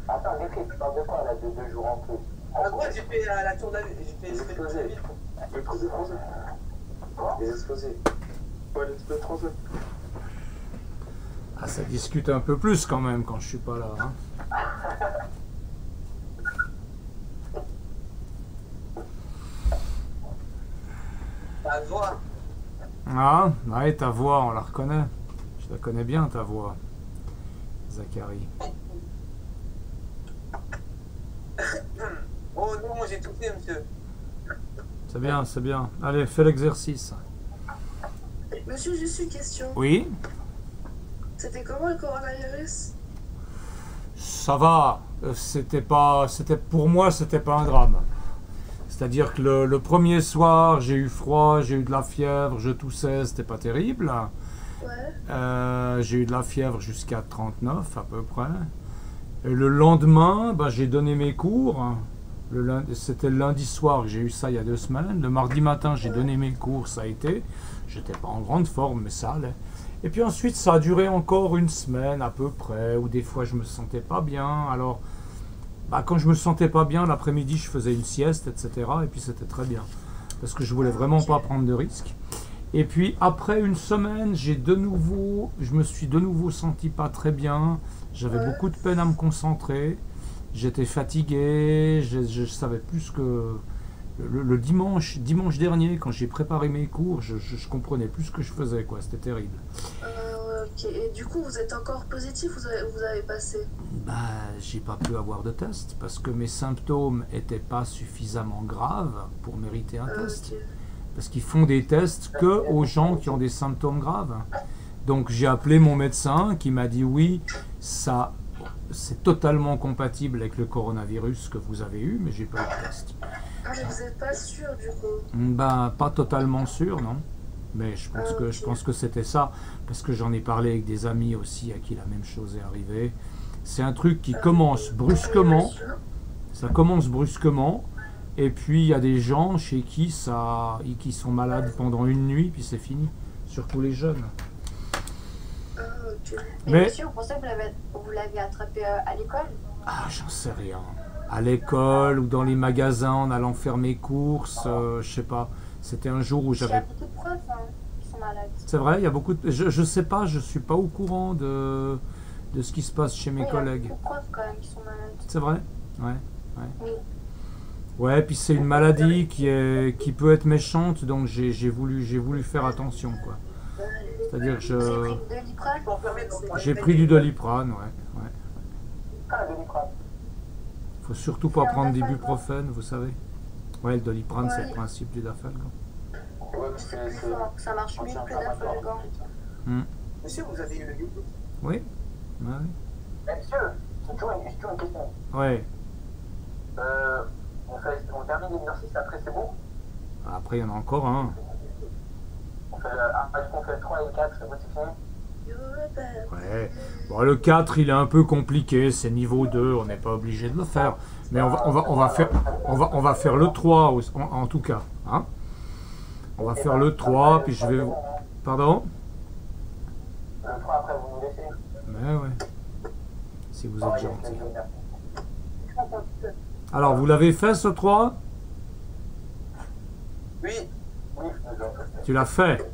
Attends, décris, tu parles de quoi là, de 2 jours en plus? À droite, j'ai fait la tour de la ville. J'ai fait Les exposés. Le truc des Français. Quoi? Les exposés. Ouais, les exposés français. Ah, ça discute un peu plus quand même quand je suis pas là. Hein. Ça se voit. Ah, ouais, ta voix, on la reconnaît. Je la connais bien, ta voix, Zachary. Oh non, moi j'ai tout fait, monsieur. C'est bien, c'est bien. Allez, fais l'exercice. Monsieur, juste une question. Oui, C'était comment le coronavirus? ça va. Pour moi, c'était pas un drame. C'est-à-dire que le premier soir, j'ai eu froid, j'ai eu de la fièvre, je toussais, c'était pas terrible. Ouais. J'ai eu de la fièvre jusqu'à 39 à peu près. Et le lendemain, bah, j'ai donné mes cours. C'était le lundi soir que j'ai eu ça il y a 2 semaines. Le mardi matin, j'ai donné mes cours, ça a été. J'étais pas en grande forme, mais ça allait. Et puis ensuite, ça a duré encore 1 semaine à peu près, où des fois je me sentais pas bien. Alors, bah, quand je me sentais pas bien, l'après-midi, je faisais une sieste, etc. Et puis c'était très bien. Parce que je voulais vraiment pas prendre de risques. Et puis après 1 semaine, je me suis de nouveau senti pas très bien. J'avais beaucoup de peine à me concentrer. J'étais fatigué. Je savais plus que le dimanche dernier, quand j'ai préparé mes cours, je comprenais plus ce que je faisais, quoi. C'était terrible. Ok. Et du coup, vous êtes encore positif ou vous avez passé? Bah, j'ai pas pu avoir de test parce que mes symptômes étaient pas suffisamment graves pour mériter un test. Ok. Parce qu'ils font des tests que aux gens qui ont des symptômes graves. Donc j'ai appelé mon médecin qui m'a dit oui, ça c'est totalement compatible avec le coronavirus que vous avez eu, mais j'ai pas eu de test. Ah, mais vous n'êtes pas sûr du coup? Ben pas totalement sûr, non. Mais je pense que c'était ça, parce que j'en ai parlé avec des amis aussi à qui la même chose est arrivée. C'est un truc qui commence brusquement, ça commence brusquement, et puis il y a des gens chez qui qui sont malades pendant 1 nuit, puis c'est fini, surtout les jeunes. Ok. Mais- monsieur, vous pensez que vous l'avez attrapé à l'école? Ah, j'en sais rien. À l'école ou dans les magasins en allant faire mes courses, je sais pas. C'était un jour où Il y a j'avais... beaucoup de preuves qui sont malades. C'est vrai, il y a beaucoup de... Je sais pas, je suis pas au courant de ce qui se passe chez mes Oui, collègues. Il y a beaucoup de preuves quand même qui sont malades. C'est vrai? Ouais. Oui. Ouais, puis c'est une maladie qui peut être méchante, donc j'ai voulu faire attention, quoi. C'est-à-dire que Vous avez pris de Doliprane? j'ai pris du Doliprane, ouais. Ah, le Doliprane. Faut surtout pas C'est un prendre Dafalgan. d'ibuprofène, vous savez. Ouais, le Doliprane, c'est Ouais. le principe du Dafalgan. Ouais, parce C'est que plus fort, ça marche mieux que Dafalgan. Monsieur, vous avez eu le YouTube? Oui? Ouais. Monsieur, j'ai toujours une question. Ouais. On termine l'exercice, après c'est bon? Après, il y en a encore un. Est-ce qu'on fait le 3 et le 4, c'est bon, c'est fini? Ouais. Bon, le 4, il est un peu compliqué, c'est niveau 2, on n'est pas obligé de le faire. Mais on va faire le 3, en tout cas. Hein, on va faire le 3, puis je vais... Pardon? Le 3 après, vous nous laissez? Mais ouais. Si vous êtes gentil. Alors, vous l'avez fait, ce 3? Oui, Oui, je l'ai. Tu l'as fait?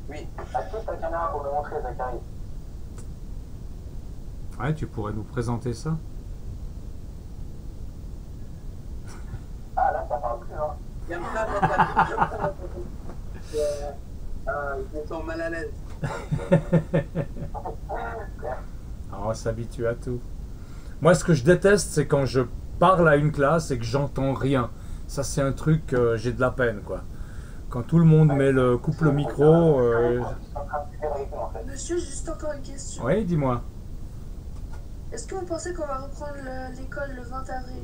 oui. Est-ce que ta caméra pour me montrer, Zachary? Ouais, tu pourrais nous présenter ça? Ah, là, ça parle plus, hein. Il y a je me sens mal à l'aise. Ah, on s'habitue à tout. Moi, ce que je déteste, c'est quand je parle à une classe et que j'entends rien. Ça, c'est un truc, j'ai de la peine, quoi. Quand tout le monde coupe le micro... Monsieur, juste encore une question. Oui, dis-moi. Est-ce que vous pensez qu'on va reprendre l'école le 20 avril?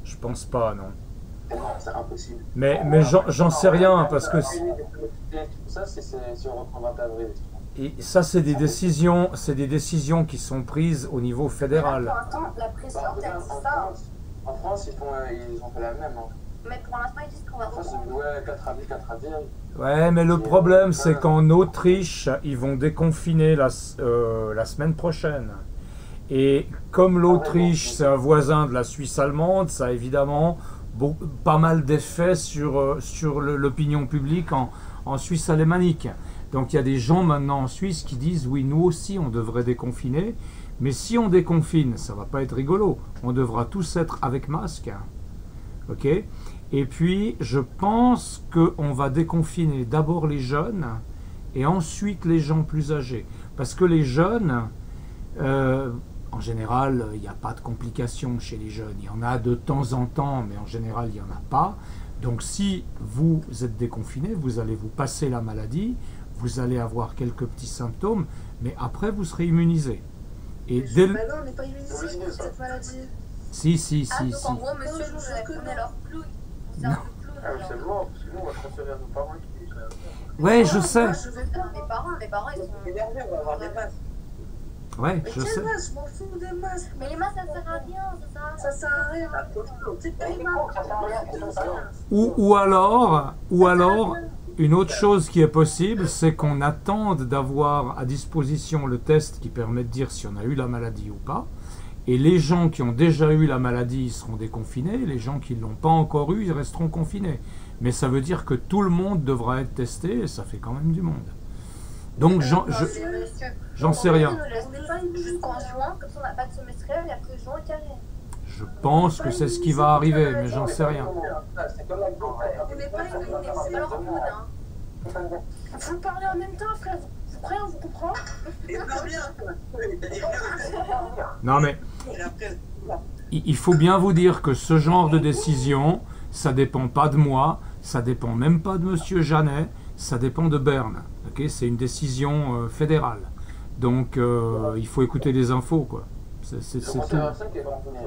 Je pense pas, non. non, c'est impossible. Mais j'en sais rien, parce que... Ça, c'est si on reprend 20 avril. Et ça, c'est des décisions qui sont prises au niveau Pour fédéral. l'instant, la présidente, elle dit ça. En France, ils ont fait la même. Hein. Mais pour l'instant, ils disent qu'on va En France, reprendre. ouais, 4 avril, 4 avril. Ouais, mais le problème, c'est qu'en Autriche, ils vont déconfiner la semaine prochaine. Et comme l'Autriche, c'est un voisin de la Suisse allemande, ça a évidemment pas mal d'effets sur l'opinion publique en Suisse alémanique. Donc il y a des gens maintenant en Suisse qui disent oui, nous aussi on devrait déconfiner, mais si on déconfine, ça va pas être rigolo. On devra tous être avec masque. Ok? Et puis je pense qu'on va déconfiner d'abord les jeunes et ensuite les gens plus âgés. Parce que les jeunes, en général, il n'y a pas de complications chez les jeunes. Il y en a de temps en temps, mais en général, il n'y en a pas. Donc si vous êtes déconfiné, vous allez vous passer la maladie, vous allez avoir quelques petits symptômes, mais après vous serez immunisé. Et dès le... Bah non, on n'est pas immunisé contre cette maladie. Si. Ah, donc en gros, monsieur, je nous, sais que on est non. leur clown. On sert de clown. Ah, c'est mort, parce que nous, on va transférer à nos parents qui disent. Ouais, je sais. Je vais pas. Mes parents, ils sont Énervé, on va avoir des masques. Ouais, Mais je sais. quel masque? Je m'en fous des masques. Mais les masques, ça sert à rien, c'est ça. Ça sert à rien. C'est pas les masques. Ça sert à rien, c'est ça. Ou alors, une autre chose qui est possible, c'est qu'on attende d'avoir à disposition le test qui permet de dire si on a eu la maladie ou pas. Et les gens qui ont déjà eu la maladie, ils seront déconfinés. Les gens qui ne l'ont pas encore eu, ils resteront confinés. Mais ça veut dire que tout le monde devra être testé et ça fait quand même du monde. Donc j'en sais rien. Ils nous laissent jusqu'en juin, comme ça on n'a pas de semestriel, et après juin, carré. Je pense que c'est ce qui va arriver, mais j'en sais rien. C'est comme la grippe. On n'est pas immunisé. C'est leur clown, hein. Vous parlez en même temps, frère. Vous croyez, on vous comprend? Et pas bien. Non mais Et après, il faut bien vous dire que ce genre de décision, ça dépend pas de moi, ça dépend même pas de Monsieur Jeannet, ça dépend de Berne. Okay, c'est une décision fédérale. Donc il faut écouter les infos, quoi. C'est tout. personne qui est confiné.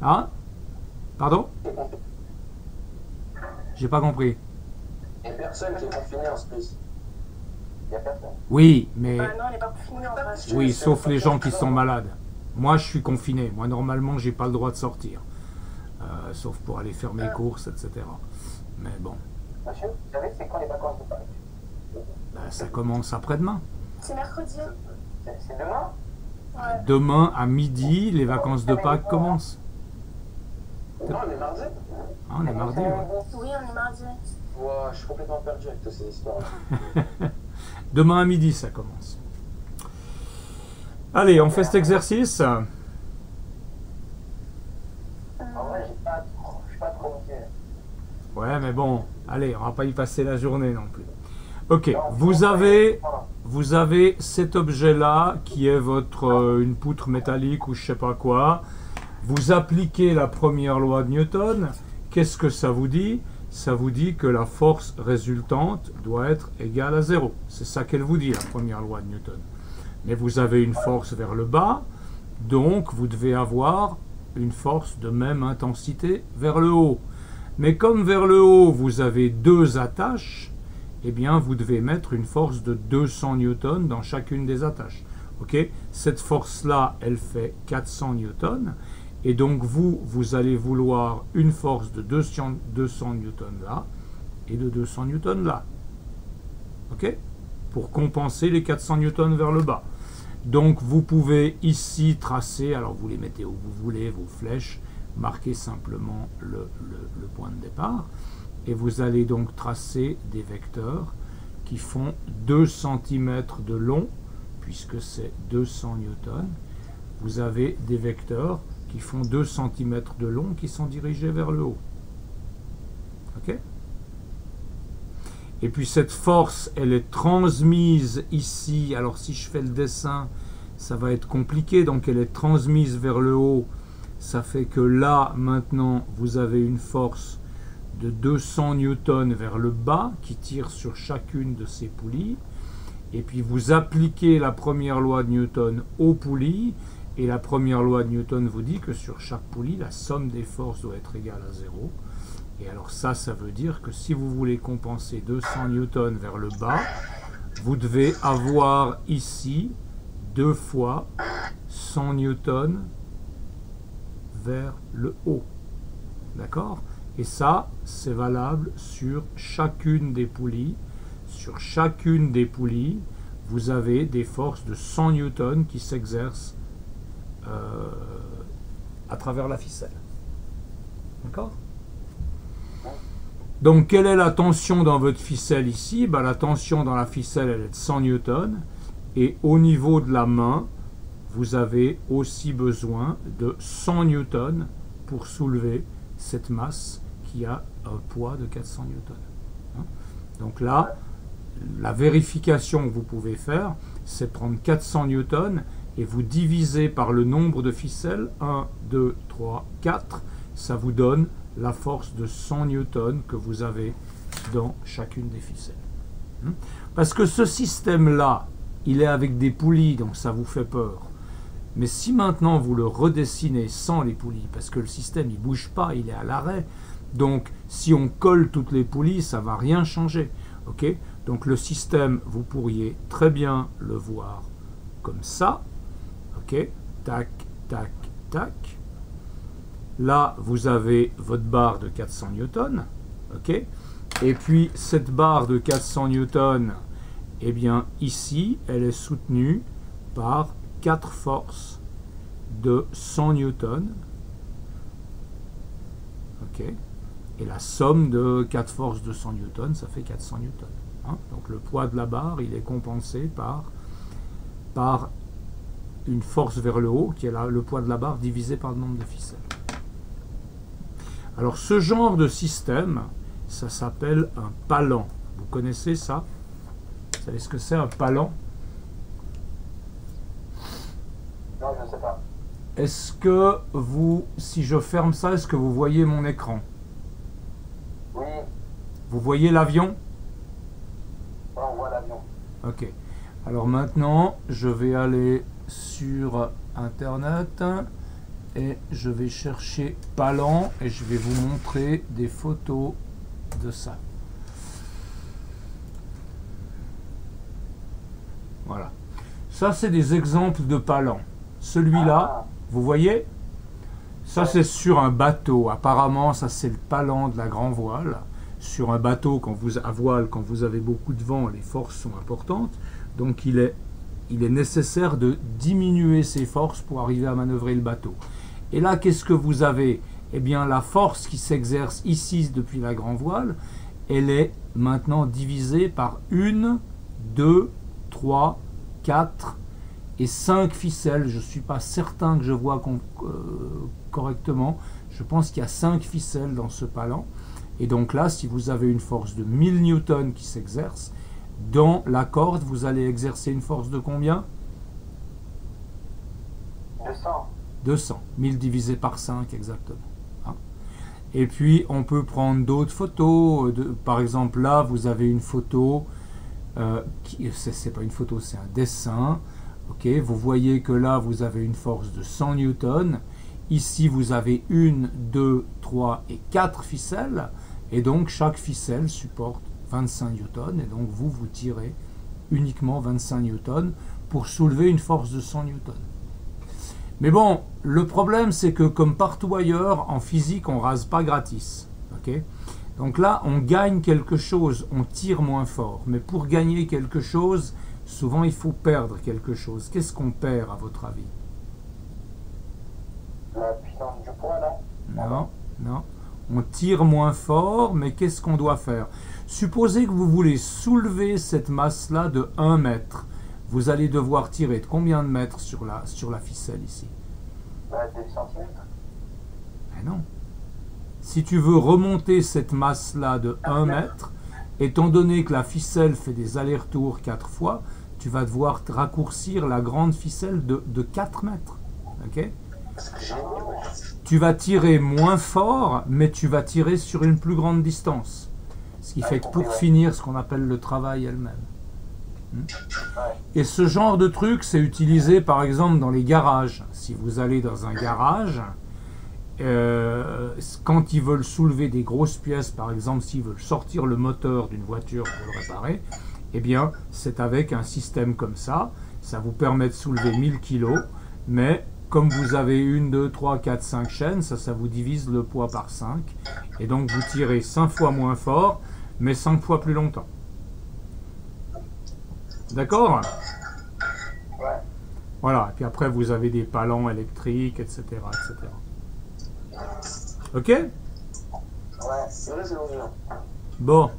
Hein? Pardon? J'ai pas compris. Il n'y a personne qui est confiné en Suisse. Il n'y a personne. Oui, mais Non, on n'est pas confinés en vrai. oui, sauf les gens qui sont malades. Moi, je suis confiné. Moi, normalement, j'ai pas le droit de sortir, sauf pour aller faire mes courses, etc. Mais bon, Monsieur, vous savez, c'est quand les vacances de Pâques? ben, ça commence après-demain. C'est mercredi. C'est demain? Ouais. Demain à midi, les vacances de Pâques commencent. Non, on est mardi. Ah, on est mardi, ouais. Oui, on est mardi. Ouah, je suis complètement perdu avec toutes ces histoires. Demain à midi, ça commence. Allez, on fait cet exercice. En vrai, je suis pas trop motivé. Ouais, mais bon, allez, on va pas y passer la journée non plus. Ok, vous avez cet objet-là qui est votre une poutre métallique ou je sais pas quoi. Vous appliquez la première loi de Newton. Qu'est-ce que ça vous dit? Ça vous dit que la force résultante doit être égale à 0. C'est ça qu'elle vous dit, la première loi de Newton. Mais vous avez une force vers le bas, donc vous devez avoir une force de même intensité vers le haut. Mais comme vers le haut, vous avez deux attaches, eh bien, vous devez mettre une force de 200 newtons dans chacune des attaches. Okay? Cette force-là, elle fait 400 newtons. Et donc, vous allez vouloir une force de 200 newtons là et de 200 newtons là. OK? Pour compenser les 400 newtons vers le bas. Donc, vous pouvez ici tracer, alors vous les mettez où vous voulez, vos flèches, marquez simplement le point de départ. Et vous allez donc tracer des vecteurs qui font 2 cm de long, puisque c'est 200 newtons. Vous avez des vecteurs qui font 2 cm de long qui sont dirigés vers le haut. OK? Et puis cette force, elle est transmise ici. Alors si je fais le dessin, ça va être compliqué. Donc elle est transmise vers le haut. Ça fait que là, maintenant, vous avez une force de 200 newtons vers le bas qui tire sur chacune de ces poulies. Et puis vous appliquez la première loi de Newton aux poulies. Et la première loi de Newton vous dit que sur chaque poulie, la somme des forces doit être égale à 0. Et alors ça veut dire que si vous voulez compenser 200 newtons vers le bas, vous devez avoir ici 2 fois 100 newtons vers le haut. D'accord? Et ça, c'est valable sur chacune des poulies. Sur chacune des poulies, vous avez des forces de 100 newtons qui s'exercent à travers la ficelle. D'accord? Donc, quelle est la tension dans votre ficelle ici? Ben, la tension dans la ficelle, elle est de 100 newtons. Et au niveau de la main, vous avez aussi besoin de 100 newtons pour soulever cette masse qui a un poids de 400 newtons. Hein? Donc là, la vérification que vous pouvez faire, c'est prendre 400 newtons et vous divisez par le nombre de ficelles, 1, 2, 3, 4, ça vous donne la force de 100 newtons que vous avez dans chacune des ficelles. Parce que ce système-là, il est avec des poulies, donc ça vous fait peur. Mais si maintenant vous le redessinez sans les poulies, parce que le système il bouge pas, il est à l'arrêt, donc si on colle toutes les poulies, ça va rien changer. Okay? Donc le système, vous pourriez très bien le voir comme ça. Ok, tac, tac, tac. Là, vous avez votre barre de 400 newtons. Ok, et puis cette barre de 400 newtons, eh bien ici, elle est soutenue par 4 forces de 100 newtons. Ok, et la somme de 4 forces de 100 newtons, ça fait 400 newtons. Hein? Donc le poids de la barre, il est compensé par une force vers le haut, qui est le poids de la barre divisé par le nombre de ficelles. Alors ce genre de système, ça s'appelle un palan. Vous connaissez ça? Vous savez ce que c'est un palan? Non, je ne sais pas. Est-ce que vous, si je ferme ça, est-ce que vous voyez mon écran? Oui. Vous voyez l'avion? Ouais, on voit l'avion. Ok. Alors maintenant, je vais aller sur Internet et je vais chercher palan et je vais vous montrer des photos de ça. Voilà. Ça, c'est des exemples de palan. Celui-là, vous voyez? Ça, c'est sur un bateau. Apparemment, ça, c'est le palan de la grand voile. Sur un bateau, à voile, quand vous avez beaucoup de vent, les forces sont importantes. Donc, il est il est nécessaire de diminuer ses forces pour arriver à manœuvrer le bateau. Et là, qu'est-ce que vous avez? Eh bien, la force qui s'exerce ici depuis la grand voile, elle est maintenant divisée par 1, 2, 3, 4 et 5 ficelles. Je ne suis pas certain que je vois correctement. Je pense qu'il y a 5 ficelles dans ce palan. Et donc là, si vous avez une force de 1000 newtons qui s'exerce, dans la corde, vous allez exercer une force de combien? 200. 200. 1000 divisé par 5 exactement. Hein. Et puis, on peut prendre d'autres photos. Par exemple, là, vous avez une photo. C'est pas une photo, c'est un dessin. Ok, vous voyez que là, vous avez une force de 100 newtons. Ici, vous avez 1, 2, 3 et 4 ficelles. Et donc, chaque ficelle supporte 25 newtons. Et donc, vous tirez uniquement 25 newtons pour soulever une force de 100 newtons. Mais bon, le problème, c'est que comme partout ailleurs, en physique, on rase pas gratis. Okay, donc là, on gagne quelque chose, on tire moins fort. Mais pour gagner quelque chose, souvent, il faut perdre quelque chose. Qu'est-ce qu'on perd, à votre avis? La puissance du poids, là? Non, non. On tire moins fort, mais qu'est-ce qu'on doit faire? Supposez que vous voulez soulever cette masse-là de 1 mètre. Vous allez devoir tirer de combien de mètres sur la ficelle ici? 2 cm. Mais non. Si tu veux remonter cette masse-là de 1 mètre, étant donné que la ficelle fait des allers-retours 4 fois, tu vas devoir raccourcir la grande ficelle de 4 mètres. Okay, tu vas tirer moins fort, mais tu vas tirer sur une plus grande distance. Ce qui fait que pour finir, ce qu'on appelle le travail elle-même. Et ce genre de truc, c'est utilisé par exemple dans les garages. Si vous allez dans un garage, quand ils veulent soulever des grosses pièces, par exemple s'ils veulent sortir le moteur d'une voiture pour le réparer, eh bien c'est avec un système comme ça. Ça vous permet de soulever 1000 kg, mais comme vous avez 1, 2, 3, 4, 5 chaînes, ça vous divise le poids par 5. Et donc vous tirez 5 fois moins fort, mais 5 fois plus longtemps. D'accord? Ouais. Voilà, et puis après vous avez des palans électriques, etc. etc. Ok? Ouais. Bon.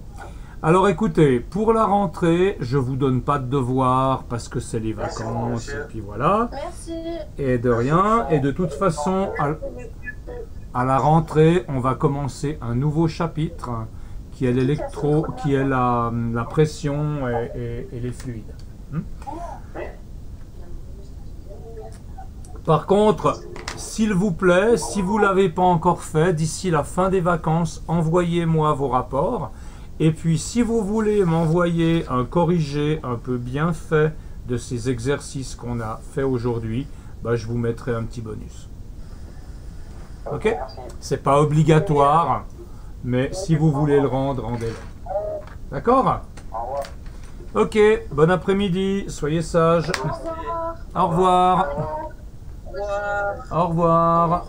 Alors écoutez, pour la rentrée, je vous donne pas de devoirs parce que c'est les vacances, et puis voilà. Merci. Et de rien, et de toute façon, à la rentrée, on va commencer un nouveau chapitre qui est l'électro, qui est la pression et les fluides. Par contre, s'il vous plaît, si vous ne l'avez pas encore fait, d'ici la fin des vacances, envoyez-moi vos rapports. Et puis, si vous voulez m'envoyer un corrigé un peu bien fait de ces exercices qu'on a fait aujourd'hui, bah, je vous mettrai un petit bonus. Ok? C'est pas obligatoire, mais si vous voulez le rendre, rendez-le. D'accord? Ok, bon après-midi, soyez sages. Au revoir. Au revoir.